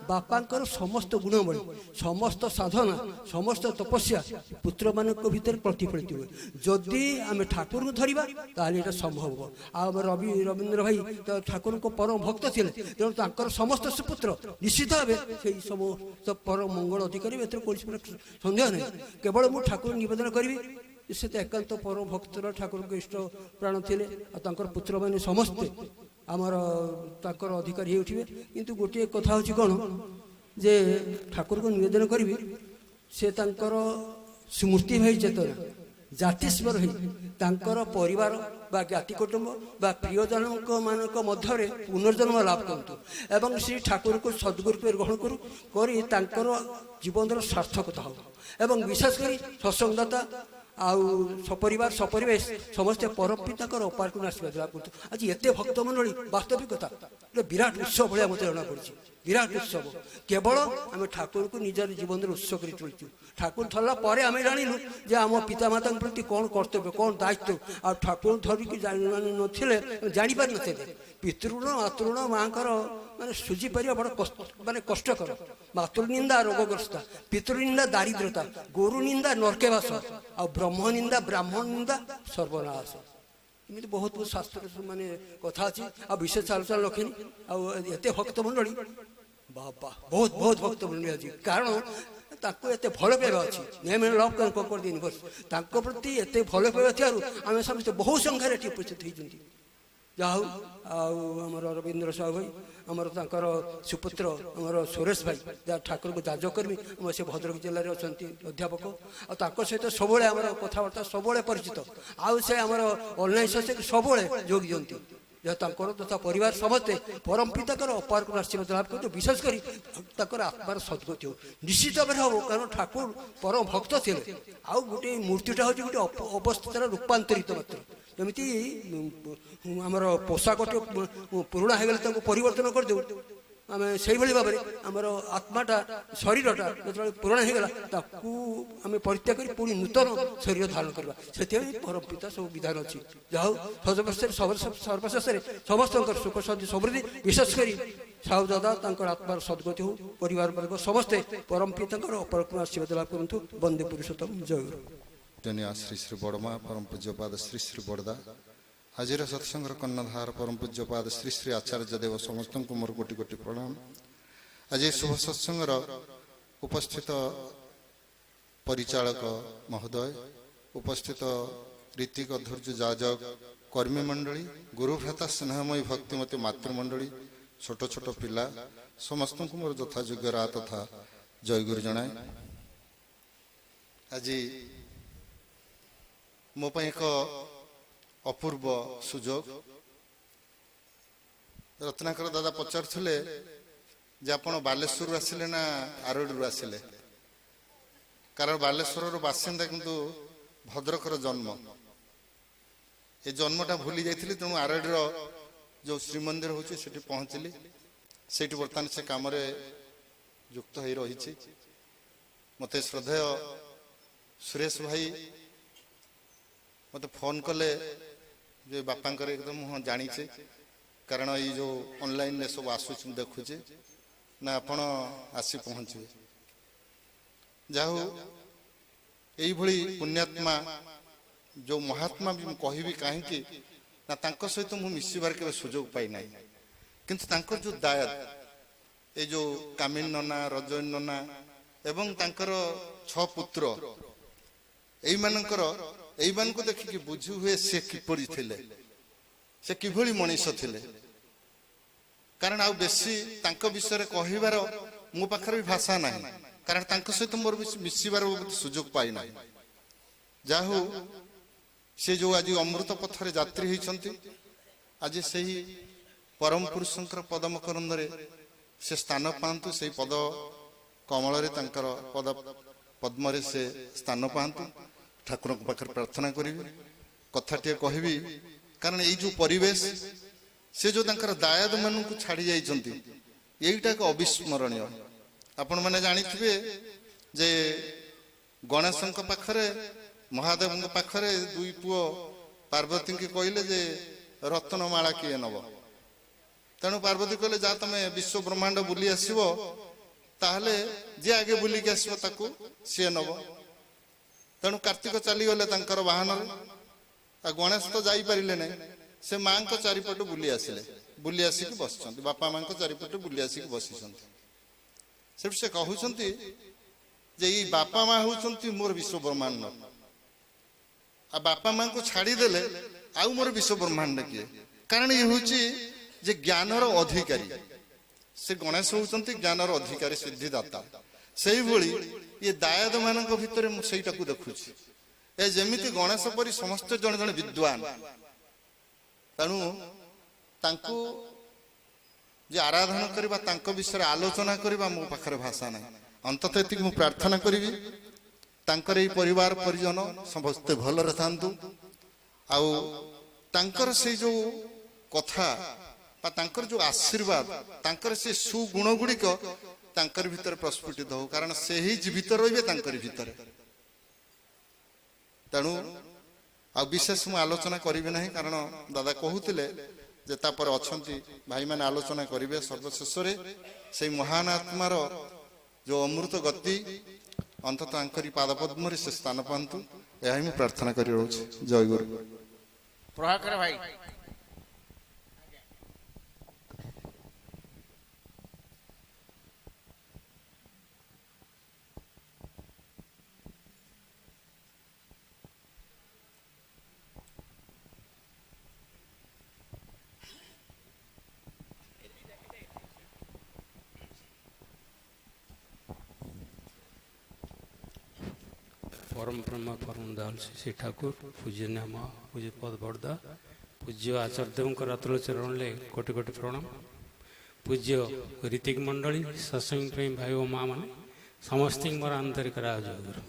ବାପାଙ୍କର ସମସ୍ତ ଗୁଣବଳୀ, ସମସ୍ତ ସାଧନା, ସମସ୍ତ ତପସ୍ୟା ପୁତ୍ରମାନଙ୍କ ଭିତରେ ପ୍ରତିଫଳିତ ହୁଏ। ଯଦି ଆମେ ଠାକୁରଙ୍କୁ ଧରିବା ତାହେଲେ ଏଇଟା ସମ୍ଭବ ହେବ। ଆଉ ଆମ ରବୀନ୍ଦ୍ର ଭାଇ ତ ଠାକୁରଙ୍କ ପରମ ଭକ୍ତ ଥିଲେ, ତେଣୁ ତାଙ୍କର ସମସ୍ତ ସୁପୁତ୍ର ନିଶ୍ଚିତ ଭାବେ ସେଇ ସମସ୍ତ ପରମ ମଙ୍ଗଳ ଅଧିକାରୀ, ଏଥିରେ କୌଣସି ସନ୍ଦେହ ନାହିଁ। କେବଳ ମୁଁ ଠାକୁର ନିବେଦନ କରିବି, ସେ ତ ଏକାନ୍ତ ପରମ ଭକ୍ତର ଠାକୁରଙ୍କ ଇଷ୍ଟ ପ୍ରାଣ ଥିଲେ, ଆଉ ତାଙ୍କର ପୁତ୍ରମାନେ ସମସ୍ତେ ଆମର ତାଙ୍କର ଅଧିକାରୀ ହେଇ ଉଠିବେ। କିନ୍ତୁ ଗୋଟିଏ କଥା ହେଉଛି କ'ଣ ଯେ ଠାକୁରଙ୍କୁ ନିବେଦନ କରିବି, ସେ ତାଙ୍କର ସ୍ମୃତି ଭାଇ ଚେତନା ଜାତିସ୍ୱର ହେଇ ତାଙ୍କର ପରିବାର ବା ଜ୍ଞାତି କୁଟୁମ୍ବ ବା ପ୍ରିୟଜନଙ୍କ ମାନଙ୍କ ମଧ୍ୟରେ ପୁନର୍ଜନ୍ମ ଲାଭ କରନ୍ତୁ ଏବଂ ସେ ଠାକୁରଙ୍କୁ ସଦ୍ଗୁରୁ ରୂପେ ଗ୍ରହଣ କରି ତାଙ୍କର ଜୀବନର ସାର୍ଥକତା ହେବ। ଏବଂ ବିଶେଷ କରି ସତ୍ସଙ୍ଗଦାତା ଆଉ ସପରିବାର ସପରିବେଶ ସମସ୍ତେ ପରମ ପିତାଙ୍କର ଅପାରକୁ ଆଶୀର୍ବାଦ ଲାଭ କରୁଛୁ। ଆଜି ଏତେ ଭକ୍ତ ମଣ୍ଡଳୀ, ବାସ୍ତବିକ କଥା ଗୋଟେ ବିରାଟ ଉତ୍ସବ ଭଳିଆ ମୋତେ ଜଣାପଡ଼ୁଛି। ବିରାଟ ଉତ୍ସବ, କେବଳ ଆମେ ଠାକୁରଙ୍କୁ ନିଜର ଜୀବନରେ ଉତ୍ସ କରି ଚଳିଛୁ। ଠାକୁର ଧରିଲା ପରେ ଆମେ ଜାଣିଲୁ ଯେ ଆମ ପିତାମାତାଙ୍କ ପ୍ରତି କ'ଣ କର୍ତ୍ତବ୍ୟ, କ'ଣ ଦାୟିତ୍ୱ। ଆଉ ଠାକୁର ଧରିକି ନଥିଲେ ଜାଣିପାରିନଥିଲେ। ପିତୃଋଣ, ମାତୃଋଣ ମାଙ୍କର ମାନେ ସୁଝି ପାରିବା ବଡ଼ ମାନେ କଷ୍ଟକର। ମାତୃନିନ୍ଦା ରୋଗଗ୍ରସ୍ତା, ପିତୃନିନ୍ଦା ଦାରିଦ୍ରତା, ଗୁରୁ ନିନ୍ଦା ନର୍କେବାସ, ଆଉ ବ୍ରହ୍ମ ନିନ୍ଦା ବ୍ରାହ୍ମଣ ନିନ୍ଦା ସର୍ବନାଶ। ଏମିତି ବହୁତ ବହୁତ ଶାସ୍ତ୍ର ମାନେ କଥା ଅଛି। ଆଉ ବିଶେଷ ଆଲୋଚନା ରଖେନି। ଆଉ ଏତେ ଭକ୍ତ ମଣ୍ଡଳୀ, ବାବା ବହୁତ ବହୁତ ଭକ୍ତ ମଣ୍ଡଳୀ ଅଛି, କାରଣ ତାଙ୍କୁ ଏତେ ଭଲ ପାଇବା ଅଛି। ତାଙ୍କ ପ୍ରତି ଏତେ ଭଲ ପାଇବା ଥିବାରୁ ଆମେ ସମସ୍ତେ ବହୁ ସଂଖ୍ୟାରେ ଏଠି ଉପସ୍ଥିତ ହେଇଛନ୍ତି। ଯାହା ହଉ ଆଉ ଆମର ରବୀନ୍ଦ୍ର ସାହୁ ଭାଇ ଆମର ତାଙ୍କର ସୁପୁତ୍ର ଆମର ସୁରେଶ ଭାଇ ଯାହା ଠାକୁରଙ୍କୁ ଯାଜକର୍ମୀ ଆମର ସେ ଭଦ୍ରକ ଜିଲ୍ଲାରେ ଅଛନ୍ତି ଅଧ୍ୟାପକ ଆଉ ତାଙ୍କ ସହିତ ସବୁବେଳେ ଆମର କଥାବାର୍ତ୍ତା ସବୁବେଳେ ପରିଚିତ ଆଉ ସେ ଆମର ଅନଲାଇନ୍ ସୋସାଇଟି ସବୁବେଳେ ଯୋଗ ଦିଅନ୍ତି ଯାହା ତାଙ୍କର ତଥା ପରିବାର ସମସ୍ତେ ପରମ ପିତାଙ୍କର ଅପାର ଆଶୀର୍ବାଦ ଲାଭ କରନ୍ତୁ ବିଶେଷ କରି ତାଙ୍କର ଆତ୍ମାର ସଦ୍ଗତି ହଉ ନିଶ୍ଚିତ ଭାବରେ ହବ କାରଣ ଠାକୁର ପରମ ଭକ୍ତ ଥିଲେ ଆଉ ଗୋଟେ ମୂର୍ତ୍ତିଟା ହେଉଛି ଗୋଟେ ଅବସ୍ଥାର ରୂପାନ୍ତରିତ ମାତ୍ର ଯେମିତି ଆମର ପୋଷାକଟି ପୁରୁଣା ହେଇଗଲେ ତାକୁ ପରିବର୍ତ୍ତନ କରିଦେଉ ଆମେ ସେଇଭଳି ଭାବରେ ଆମର ଆତ୍ମାଟା ଶରୀରଟା ଯେତେବେଳେ ପୁରୁଣା ହେଇଗଲା ତାକୁ ଆମେ ପରିତ୍ୟାଗ କରି ପୁଣି ନୂତନ ଶରୀର ଧାରଣ କରିବା ସେଥିପାଇଁ ପରମ ପିତା ସବୁ ବିଧାନ ଅଛି ଯାହା ହଉ ସର୍ବଶେଷରେ ସମସ୍ତଙ୍କର ସୁଖ ଶାନ୍ତି ସମୃଦ୍ଧି ବିଶେଷ କରି ସାହୁ ଦାଦା ତାଙ୍କର ଆତ୍ମାର ସଦ୍ଗତି ହଉ ପରିବାର ବର୍ଗ ସମସ୍ତେ ପରମ ପିତାଙ୍କର ଅପରକ୍ରମ ଆଶୀର୍ବାଦ ଲାଭ କରନ୍ତୁ ବନ୍ଦେ ପୁରୁଷୋତ୍ତମ ଜୟ ଗୁରୁ ଧନ୍ୟ ଶ୍ରୀ ଶ୍ରୀ ବଡ଼ମା ପରମ ପୂଜ୍ୟପାଦ ଶ୍ରୀ ଶ୍ରୀ ବଡ଼ଦା ଆଜିର ସତ୍ସଙ୍ଗର କର୍ଣ୍ଣଧାର ପରମ ପୂଜ୍ୟପାଦ ଶ୍ରୀ ଶ୍ରୀ ଆଚାର୍ଯ୍ୟ ଦେବ ସମସ୍ତଙ୍କୁ ମୋର କୋଟି କୋଟି ପ୍ରଣାମ ଆଜି ଶୁଭ ସତ୍ସଙ୍ଗର ଉପସ୍ଥିତ ପରିଚାଳକ ମହୋଦୟ ଉପସ୍ଥିତ ରୀତିକ ଧୈର୍ଯ୍ୟ ଯାଜକ କର୍ମୀ ମଣ୍ଡଳୀ ଗୁରୁଭ୍ରାତା ସ୍ନେହମୟୀ ଭକ୍ତିମତୀ ମାତୃମଣ୍ଡଳୀ ଛୋଟ ଛୋଟ ପିଲା ସମସ୍ତଙ୍କୁ ମୋର ଯଥାଯୋଗ୍ୟ ରା ତଥା ଜୟଗୁରୁ ଜଣାଏ ଆଜି ମୋ ପାଇଁ ଏକ ଅପୂର୍ବ ସୁଯୋଗ ରତ୍ନାକର ଦାଦା ପଚାରୁଥିଲେ ଯେ ଆପଣ ବାଲେଶ୍ୱରରୁ ଆସିଲେ ନା ଆରଡ଼ିରୁ ଆସିଲେ କାରଣ ବାଲେଶ୍ୱରର ବାସିନ୍ଦା କିନ୍ତୁ ଭଦ୍ରକର ଜନ୍ମ ଏ ଜନ୍ମଟା ଭୁଲି ଯାଇଥିଲି ତେଣୁ ଆରଡ଼ିର ଯେଉଁ ଶ୍ରୀମନ୍ଦିର ହେଉଛି ସେଠି ପହଞ୍ଚିଲି ସେଇଠି ବର୍ତ୍ତମାନ ସେ କାମରେ ଯୁକ୍ତ ହୋଇ ରହିଛି ମୋତେ ଶ୍ରଦ୍ଧେୟ ସୁରେଶ ଭାଇ ମୋତେ ଫୋନ୍ କଲେ ଯେ ବାପାଙ୍କର ଏକଦମ ହଁ ଜାଣିଛି କାରଣ ଏଇ ଯେଉଁ ଅନଲାଇନ୍ରେ ସବୁ ଆସୁଛି ମୁଁ ଦେଖୁଛି ନା ଆପଣ ଆସି ପହଞ୍ଚିବେ ଯାହା ହଉ ଏଇଭଳି ପୁଣ୍ୟାତ୍ମା ଯେଉଁ ମହାତ୍ମା ବି ମୁଁ କହିବି କାହିଁକି ନା ତାଙ୍କ ସହିତ ମୁଁ ମିଶିବାର କେବେ ସୁଯୋଗ ପାଇନାହିଁ କିନ୍ତୁ ତାଙ୍କର ଯେଉଁ ଦାୟାଦ ଏଇ ଯେଉଁ କାମିନ ନନା ରଜନୀ ନନା ଏବଂ ତାଙ୍କର 6 ପୁତ୍ର ଏଇମାନଙ୍କୁ ଦେଖିକି ବୁଝି ହୁଏ ସେ କିପରି ଥିଲେ ସେ କିଭଳି ମଣିଷ ଥିଲେ କାରଣ ଆଉ ବେଶୀ ତାଙ୍କ ବିଷୟରେ କହିବାର ମୋ ପାଖରେ ବି ଭାଷା ନାହିଁ କାରଣ ତାଙ୍କ ସହିତ ମୋର ମିଶିବାର ସୁଯୋଗ ପାଇନାହିଁ ଯାହା ହଉ ସେ ଯେଉଁ ଆଜି ଅମୃତ ପଥରେ ଯାତ୍ରୀ ହେଇଛନ୍ତି ଆଜି ସେହି ପରମ ପୁରୁଷଙ୍କର ପଦମ କରନ୍ଦରେ ସେ ସ୍ଥାନ ପାଆନ୍ତୁ ସେଇ ପଦ କମଳରେ ତାଙ୍କର ପଦ ପଦ୍ମରେ ସେ ସ୍ଥାନ ପାଆନ୍ତୁ ଠାକୁରଙ୍କ ପାଖରେ ପ୍ରାର୍ଥନା କରିବି କଥାଟିଏ କହିବି କାରଣ ଏଇ ଯେଉଁ ପରିବେଶ ସେ ଯେଉଁ ତାଙ୍କର ଦାୟାଦ ମାନଙ୍କୁ ଛାଡ଼ି ଯାଇଛନ୍ତି ଏଇଟା ଏକ ଅବିସ୍ମରଣୀୟ ଆପଣମାନେ ଜାଣିଥିବେ ଯେ ଗଣେଶଙ୍କ ପାଖରେ ମହାଦେବଙ୍କ ପାଖରେ 2 ପୁଅ ପାର୍ବତୀଙ୍କୁ କହିଲେ ଯେ ରତ୍ନମାଳା କିଏ ନେବ ତେଣୁ ପାର୍ବତୀ କହିଲେ ଯାହା ତମେ ବିଶ୍ୱ ବ୍ରହ୍ମାଣ୍ଡ ବୁଲି ଆସିବ ତାହେଲେ ଯିଏ ଆଗେ ବୁଲିକି ଆସିବ ତାକୁ ସିଏ ନେବ ତେଣୁ କାର୍ତ୍ତିକ ଚାଲିଗଲେ ତାଙ୍କର ବାହନରେ ଆଉ ଗଣେଶ ତ ଯାଇପାରିଲେ ନାହିଁ ସେ ମାଙ୍କ ଚାରିପଟେ ବୁଲି ଆସିଲେ ବୁଲି ଆସିକି ବସିଛନ୍ତି ବାପା ମାଙ୍କ ଚାରିପଟେ ବୁଲି ଆସିକି ବସିଛନ୍ତି ସେଠି ସେ କହୁଛନ୍ତି ଯେ ଏଇ ବାପା ମା ହଉଛନ୍ତି ମୋର ବିଶ୍ୱ ବ୍ରହ୍ମାଣ୍ଡ ଆଉ ବାପା ମାଙ୍କୁ ଛାଡ଼ିଦେଲେ ଆଉ ମୋର ବିଶ୍ୱ ବ୍ରହ୍ମାଣ୍ଡ କିଏ କାରଣ ଇଏ ହଉଛି ଯେ ଜ୍ଞାନର ଅଧିକାରୀ ସେ ଗଣେଶ ହଉଛନ୍ତି ଜ୍ଞାନର ଅଧିକାରୀ ସିଦ୍ଧିଦାତା ସେଇଭଳି ଇଏ ଦାୟାଦ ମାନଙ୍କ ଭିତରେ ମୁଁ ସେଇଟାକୁ ଦେଖୁଛି ଏ ଯେମିତି ଗଣେଶ ପରି ସମସ୍ତେ ଜଣେ ଜଣେ ବିଦ୍ୱାନ ତେଣୁ ତାଙ୍କୁ ଯେ ଆରାଧନା କରିବା ତାଙ୍କ ବିଷୟରେ ଆଲୋଚନା କରିବା ମୋ ପାଖରେ ଭାଷା ନାହିଁ ଅନ୍ତତଃ ଏତିକି ମୁଁ ପ୍ରାର୍ଥନା କରିବି ତାଙ୍କର ଏଇ ପରିବାର ପରିଜନ ସମସ୍ତେ ଭଲରେ ଥାନ୍ତୁ ଆଉ ତାଙ୍କର ସେଇ ଯେଉଁ କଥା ବା ତାଙ୍କର ଯେଉଁ ଆଶୀର୍ବାଦ ତାଙ୍କର ସେ ସୁଗୁଣ ଗୁଡ଼ିକ ତାଙ୍କର ଭିତରେ ପ୍ରସ୍ଫୁଟିତ ହଉ କାରଣ ସେ ହିଁ ଜୀବିତ ରହିବେ ତାଙ୍କରି ଭିତରେ ତେଣୁ ଆଉ ବିଶେଷ ମୁଁ ଆଲୋଚନା କରିବି ନାହିଁ କାରଣ ଦାଦା କହୁଥିଲେ ଯେ ତାପରେ ଅଛନ୍ତି ଭାଇମାନେ ଆଲୋଚନା କରିବେ ସର୍ବଶେଷରେ ସେଇ ମହାନ ଆତ୍ମାର ଯେଉଁ ଅମୃତ ଗତି ଅନ୍ତତଃ ତାଙ୍କରି ପାଦପଦ୍ମରେ ସେ ସ୍ଥାନ ପାଆନ୍ତୁ ଏହା ହିଁ ମୁଁ ପ୍ରାର୍ଥନା କରି ରହୁଛି ଜୟ ଗୁରୁ ପ୍ରଭାକର ଭାଇ परम ब्रह्म परम दयाल श्री ठाकुर पूज्य नाम पूज्य पद बड़दा पूज्य आचार्यदेव रातुल चरण ले कोटि कोटि प्रणाम पूज्य ऋतिक मंडली सत्संग प्रेमी भाई और माँ मैंने समस्त मोर आंतरिक राजगुरु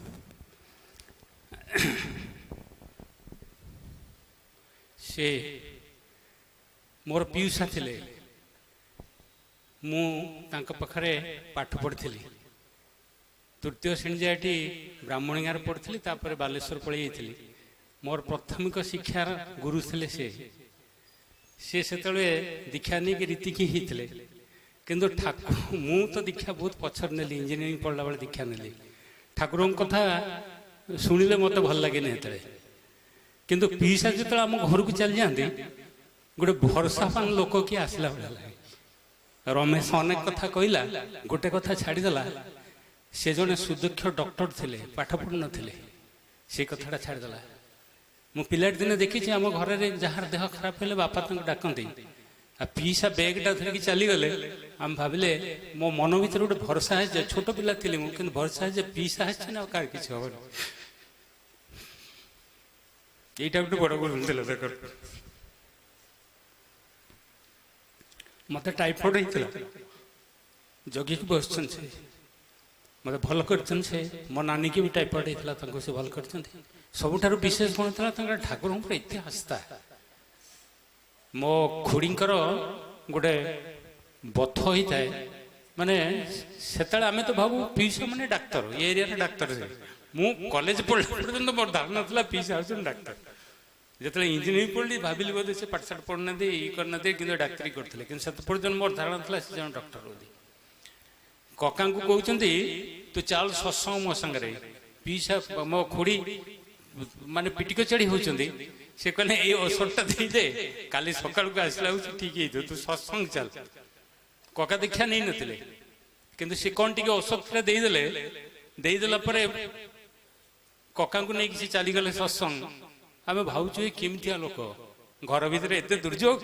से मोर पियुषा थिले मु तांका पाखरे पाठ पढ़ी तृतीय श्रेणी जाए ब्राह्मणगार पढ़ी तापर बालेश्वर पलि जाइली मोर प्राथमिक शिक्षार गुरु थे से दीक्षा नहीं रीतिकी होते किंतु ठाकुर मु तो दीक्षा बहुत पछर नेली इंजीनियरिंग पढ़ला बेले दीक्षा नेली ठाकुर कथा शुणिले मत भल लगे हेतु किंतु पीसा जो आम घर को चली जाती गोटे भरसापान लोक किए आसला भाया लगे रमेश अनेक कथा कहला गोटे कथा छाड़ीदेला से जड़े सुदक्ष डॉक्टर थे पाठ पढ़ु नथिले से कथाटा छाड़ीदेला मु पिला दिने देखी आम घर जार देह खराब हेले बापा डाकती आ पीसा बैगटा धरिकी चलीगले आम भाविले मो मन भर गोटे भरसा है छोट पिला थी मुझे भरसा है पीसा ना कार किसी हम यहीटा गोटे बड़ गुरु देख मत टाइफॉइड होता जगि बस मत भल कर मो नानी की भी टाइफॉइड होता से भल कर सबुठार विशेष कौन था ठाकुर एत आस्था मो खुड़ी गोटे बथ होता है माने से आम तो भावु पीसा माने डाक्तर ये एरिया डाक्तर मु कॉलेज पढ़ला पर्यंत मोर धारणा था पीसा हूँ डाक्तर जो इंजीनियरिंग पढ़ी भाविली बोधे से पाठशाठ पढ़ना ये करना कि डाक्तरी करते कि पर्यटन मोर धारणा था से जन डॉक्टर बोली कका को कहते तू चाल सत्संग मो संगे पीसा मो खुड़ी माने पिटिक चढ़ी होती से कहने ये औषधटा दे काली सका आसला ठीक है तू सत्संग चल कका दीक्षा नहीं नथिले किंतु से कौन टी औषधटा देदेला कका को नहीं कि चलीगले सत्संग आम भावुँ ये केमतिया लोक घर भितर एत दुर्योग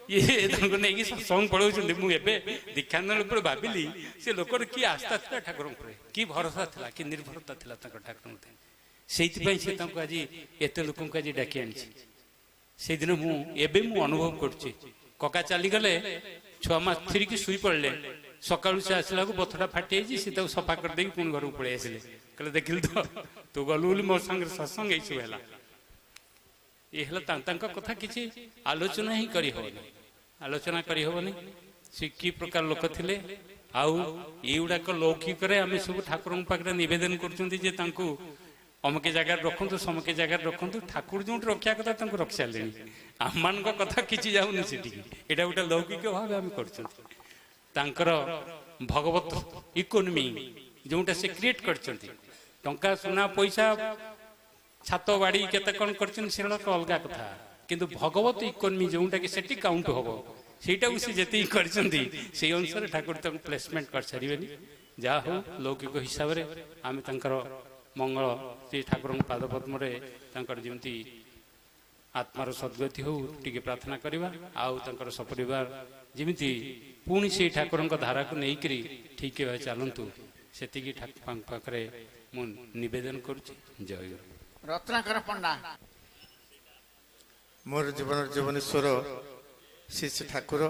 ये नहीं सत्संग पढ़ाऊँ मुझे दीक्षा नेला भाविली से लोकर कि आस्था था ठाकुर कि भरोसा था कि निर्भरता था ठाकुर से आज एत लोक आज डाकी आनी से दिन मुझे अनुभव करुच्ची कका चलीगले छुआ मास फिर शुई पड़े सका से आसला बथटा फाटी से सफा करदे पुणी घर को पलि आसिले कहले देखिल तो तू गलु बोली मो संगे सत्संग ये सब है ये कथा किसी आलोचना ही करी होनी आलोचना करी होनी से कि प्रकार लोक थे आउडाक लौकिक आम सब ठाकुर पाखे नवेदन कर अमके जगार रखु समके जगार रखु ठाकुर जो रक्षा कथा रखी सारे आम कथा किसी जाऊनी से यहाँ गोटे लौकिक भाव आम कर भगवत इकोनोमी जोटा से क्रिएट कर टंका सुना पैसा छात बाड़ी केते कौन कर अलग कथा किंतु भगवत इकोनोमी जोटा कि सेठी काउंट हम सेटा से जी कर अनुसार ठाकुर प्लेसमेंट कर सारे जहा हो लौकिक हिसाब से आम मंगल से ठाकुर पाद पद्म जमी आत्मार सद्गति हो टी प्रार्थना करवा आउ सपरिवार जमी पुणी से ठाकुर धारा को लेकर ठीक भाव चलतु से पाखे मु नवेदन करुच्ची जय गुरु रत्नाकर पंडा मोर जीवन जीवनेश्वर श्री श्री ठाकुर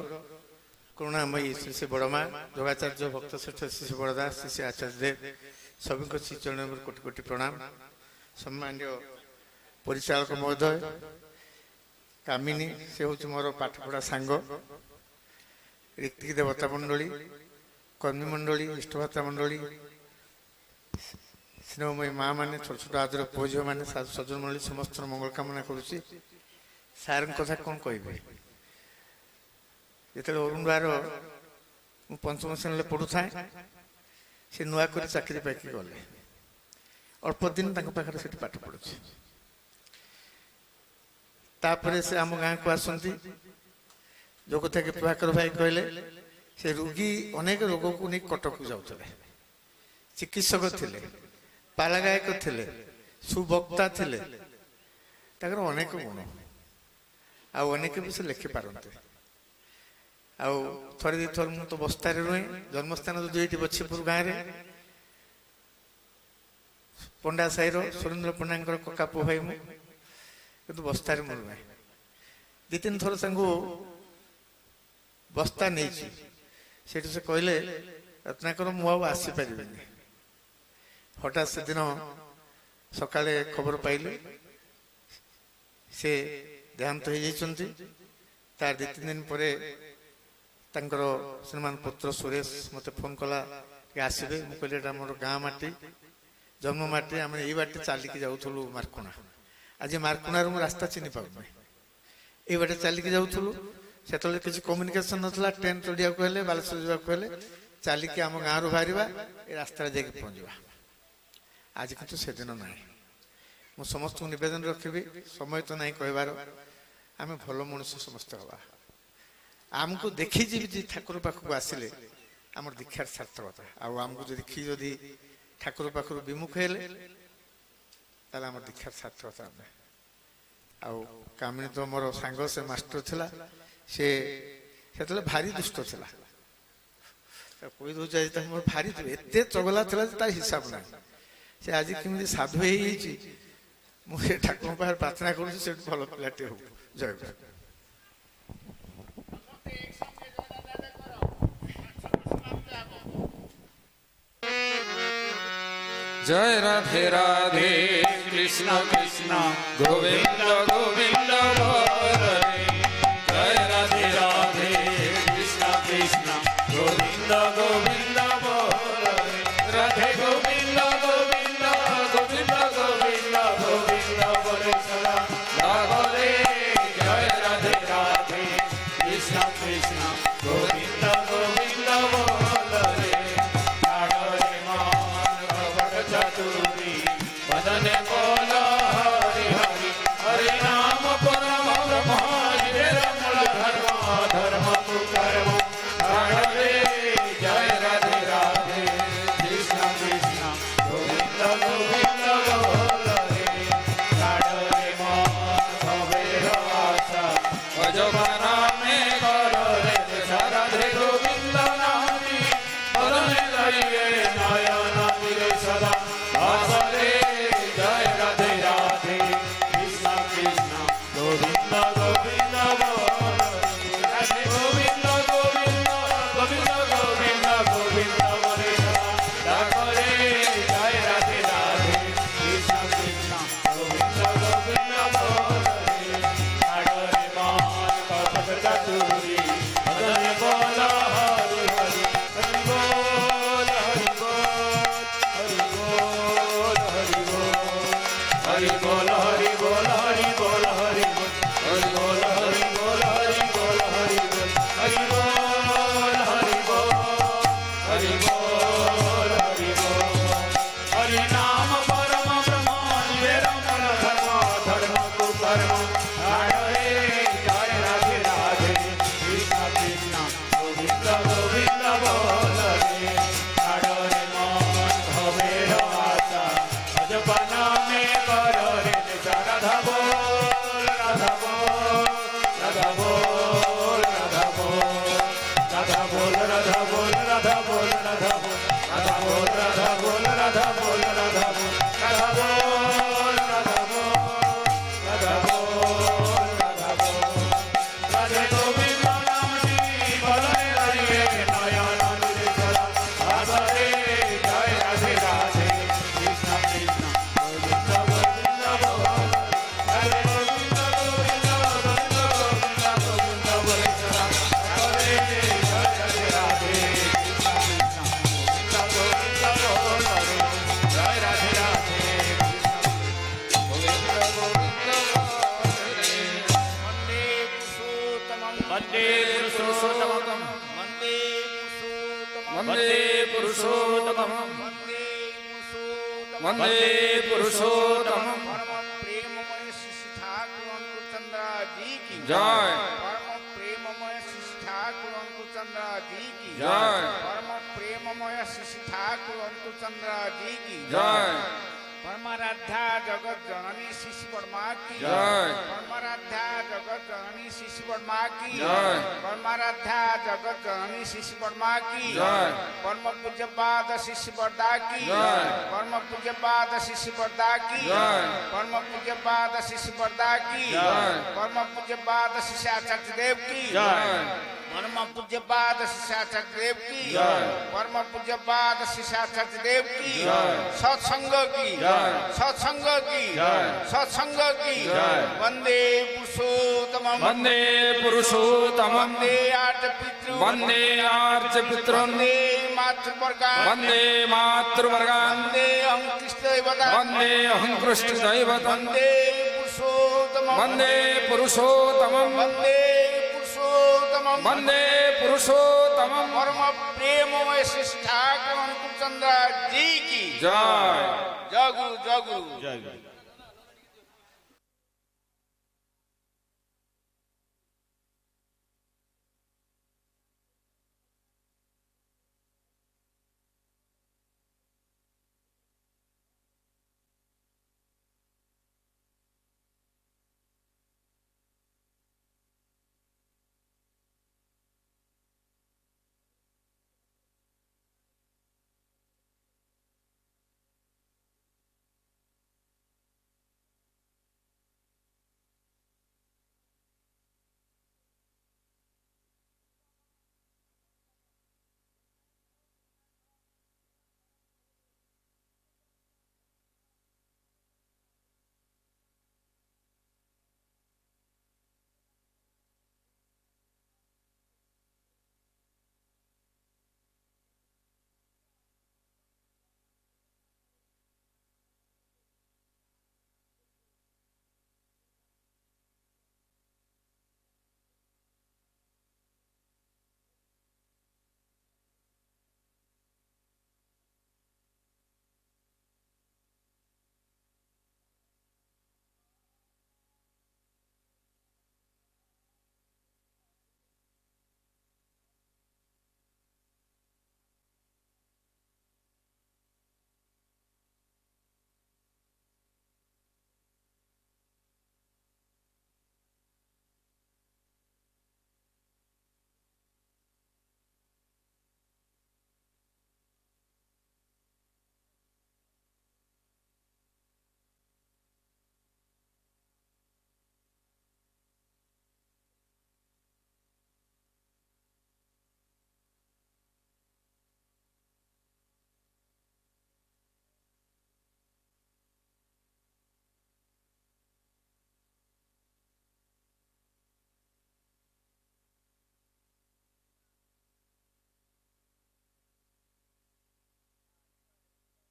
करुणामयी श्री श्री बड़मा जोगाचार्य भक्त श्रेष्ठ श्री श्री बड़दास श्री श्री आचार्य देव सभी को श्री चरण में कोटि कोटि प्रणाम सम्मान्य परिचालक महोदय कामिनी से हूँ मोर पाठपढ़ा सांग ऋतिक देवता मंडली कर्मी मंडली इष्टभाता मंडली स्नेहमयी माँ मैंने छोट छोट आदर पुओ झील मैंने सज्जन मंडली समस्त मंगल कामना करुच्ची सार कथा कौन कह जो अरुण बार पंचम श्रेणी पढ़ु था से नुआ कर चाकरी पाई गले अल्प दिन पाखे से पाठ पढ़ु तापर से आम गाँव को आसती जो कथा कि प्रभाकर भाई कहले से रोगी अनेक रोग को नहीं कटक जाऊे चिकित्सक थे पालागायक थे सुवक्ता थे अनेक गुण आनेक भी से लिखि पारते आरे दी थर मु तो बस्तार रुहे जन्मस्थान जो ये बछीपुर गाँव में पंडा साईर सुरेन्द्र पंडा कका पुଅ भाई मु किंतु बस्तार मुझे नुहे दी तीन थर बस्ता नहीं से कहले रत्नाकर मुझे आसीपारे हठात से दिन सकाले खबर पाइले से देहांत हो जाइछन्ति तार दु तीन दिन पर श्रीमान पुत्र सुरेश मत फोन कला आसबे मुझे मोर गाँ माटी जन्म माटी आम ये बाटे चलिकी जाऊँ मार्कुणा आज मार्कुणार रास्ता चिन्ह पाऊना ये बाटे चलिकी जाऊँ से किसी कम्युनिकेशन नाला ट्रेन चढ़िया बालेश्वर जावाक चलिकी आम गाँव बाहर ये रास्ता जाकि पहुँचवा आज किंतु से दिन ना मु समस्त को निवेदन रखी समय तो नहीं कहबार आम भल मनुष्य समस्त हवा आमको देखी जी ठाकुर पाखक आसिले आम दीक्षार सार्थकता आमको जो देखी जदि ठाकुर पाखर विमुख हेले आम दीक्षार सार्थकता कामिनी तो मोर सांग से मास्टर थिला से भारी दुष्ट थिला कही दौर मोर भारी एत चगला था हिसाब ना से आज कमी साधु मुझे ठाकुर पाखे प्रार्थना करूँ भल पिलाटे हो जय जय राधे राधे कृष्ण कृष्ण गोविंद गोविंद हरे जय राधे राधे कृष्ण कृष्ण गोविंद गोविंद हरे राधे गोविंद गोविंद गोविंद गोविंद गोविंद बोले सदा राधे जय राधे राधे कृष्ण कृष्ण गोविंद गोविंद हरे चतुरी बदन बोल हरि हरि हरि नाम परम ब्रह्म निरमल धर्म धर्म तु कर्म रे जय राधे राधे कृष्ण कृष्ण गोविंद गोविंद बोल रे मन भवेर आशा भजबाना में कर रे राधे गोविंद नामी बदन लइए नयन दिले सदा हरे जय राधे राधे कृष्ण कृष्ण गोविंद गोविंद राधे गोविंद गोविंद गोविंद गोविंद गोविंद हरे रे जय राधे राधे कृष्ण कृष्ण गोविंद गोविंद रे मान कपट चतुरी बदन बोल हरि हरि हरि बोल हरि बोल हरि बोल हरि बोल हरि बोल हरि बोल हरि बोल हरि बोल हरि बोल हरि बोल हरि बोल हरि बोल हरि नाम परम ब्रह्म निरमल धर्म धर्म तु कर्म रे जय राधे राधे कृष्ण कृष्ण गोविंद गोविंद बोल रे मन भवेर आशा भजपना में कर रे राधा बोल राधा बोल राधा बोल राधा बोल राधा बोल राधा बोल राधा बोल राधा बोल राधा बोल राधा बोल राधा बोल राधा बोल राधा बोल राधा बोल राधा बोल राधा बोल राधे गोविंद नामटी बलय लइए नयन दिले सदा हरे जय राधे राधे कृष्ण कृष्ण गोविंद गोविंद बोल हरे गोविंद गोविंद गोविंद गोविंद गोविंद बोले सदा हरे जय राधे राधे कृष्ण कृष्ण गोविंद गोविंद बोल हरे जय राधे राधे कृष्ण गोविंद गोविंद वंदे पुरुषोत्तमम् वन्दे पुरुषोत्तमम् वन्दे पुरुषोत्तमम् परम प्रेममय श्री ठाकुर अंकुर चंद्र जी की जय परम प्रेममय श्री ठाकुर अंकुर चंद्र जी की जय परम प्रेममय श्री ठाकुर अंकुर चंद्र जी की जय परमाराध्या जगत जननी शिशु परमा की जय परमाराध्या जगत जननी शिशु वर्मा की जय। परमाराध्या जगत जननी शिशु वर्मा की जय। परम पूज्य पाद शिशु वर्दा की जय। परम पूज्य पाद शिशु वर्दा की जय। परम पूज्य पाद शिशु वर्दा की जय। परम पूज्य पाद शिष्य आचार्य देव की जय। परम पूज्य पाद शिष्य आचार्य देव की जय। परम पूज्य पाद शिष्य आचार्य देव की जय। सत्संग की जय। सत्संग की जय। सत्संग की जय। वंदे पुरुषोत्तमं वन्दे पुरुषोत्तमं वंदे आर्य पितृ वन्दे आर्यपितॄन् वंदे मातृवर्गान् वन्दे मातृवर्गान् वंदे अहं कृष्णदैवतान् वन्दे अहं कृष्णदैवतं वंदे पुरुषोत्तमं वन्दे पुरुषोत्तमं वंदे पुरुषोत्तमं वन्दे पुरुषोत्तमं परम प्रेममय श्रेष्ठ ठाकुर अंकुर चंद्र जी की जय जय गुरु जय गुरु ଜୟ ଗୁରୁ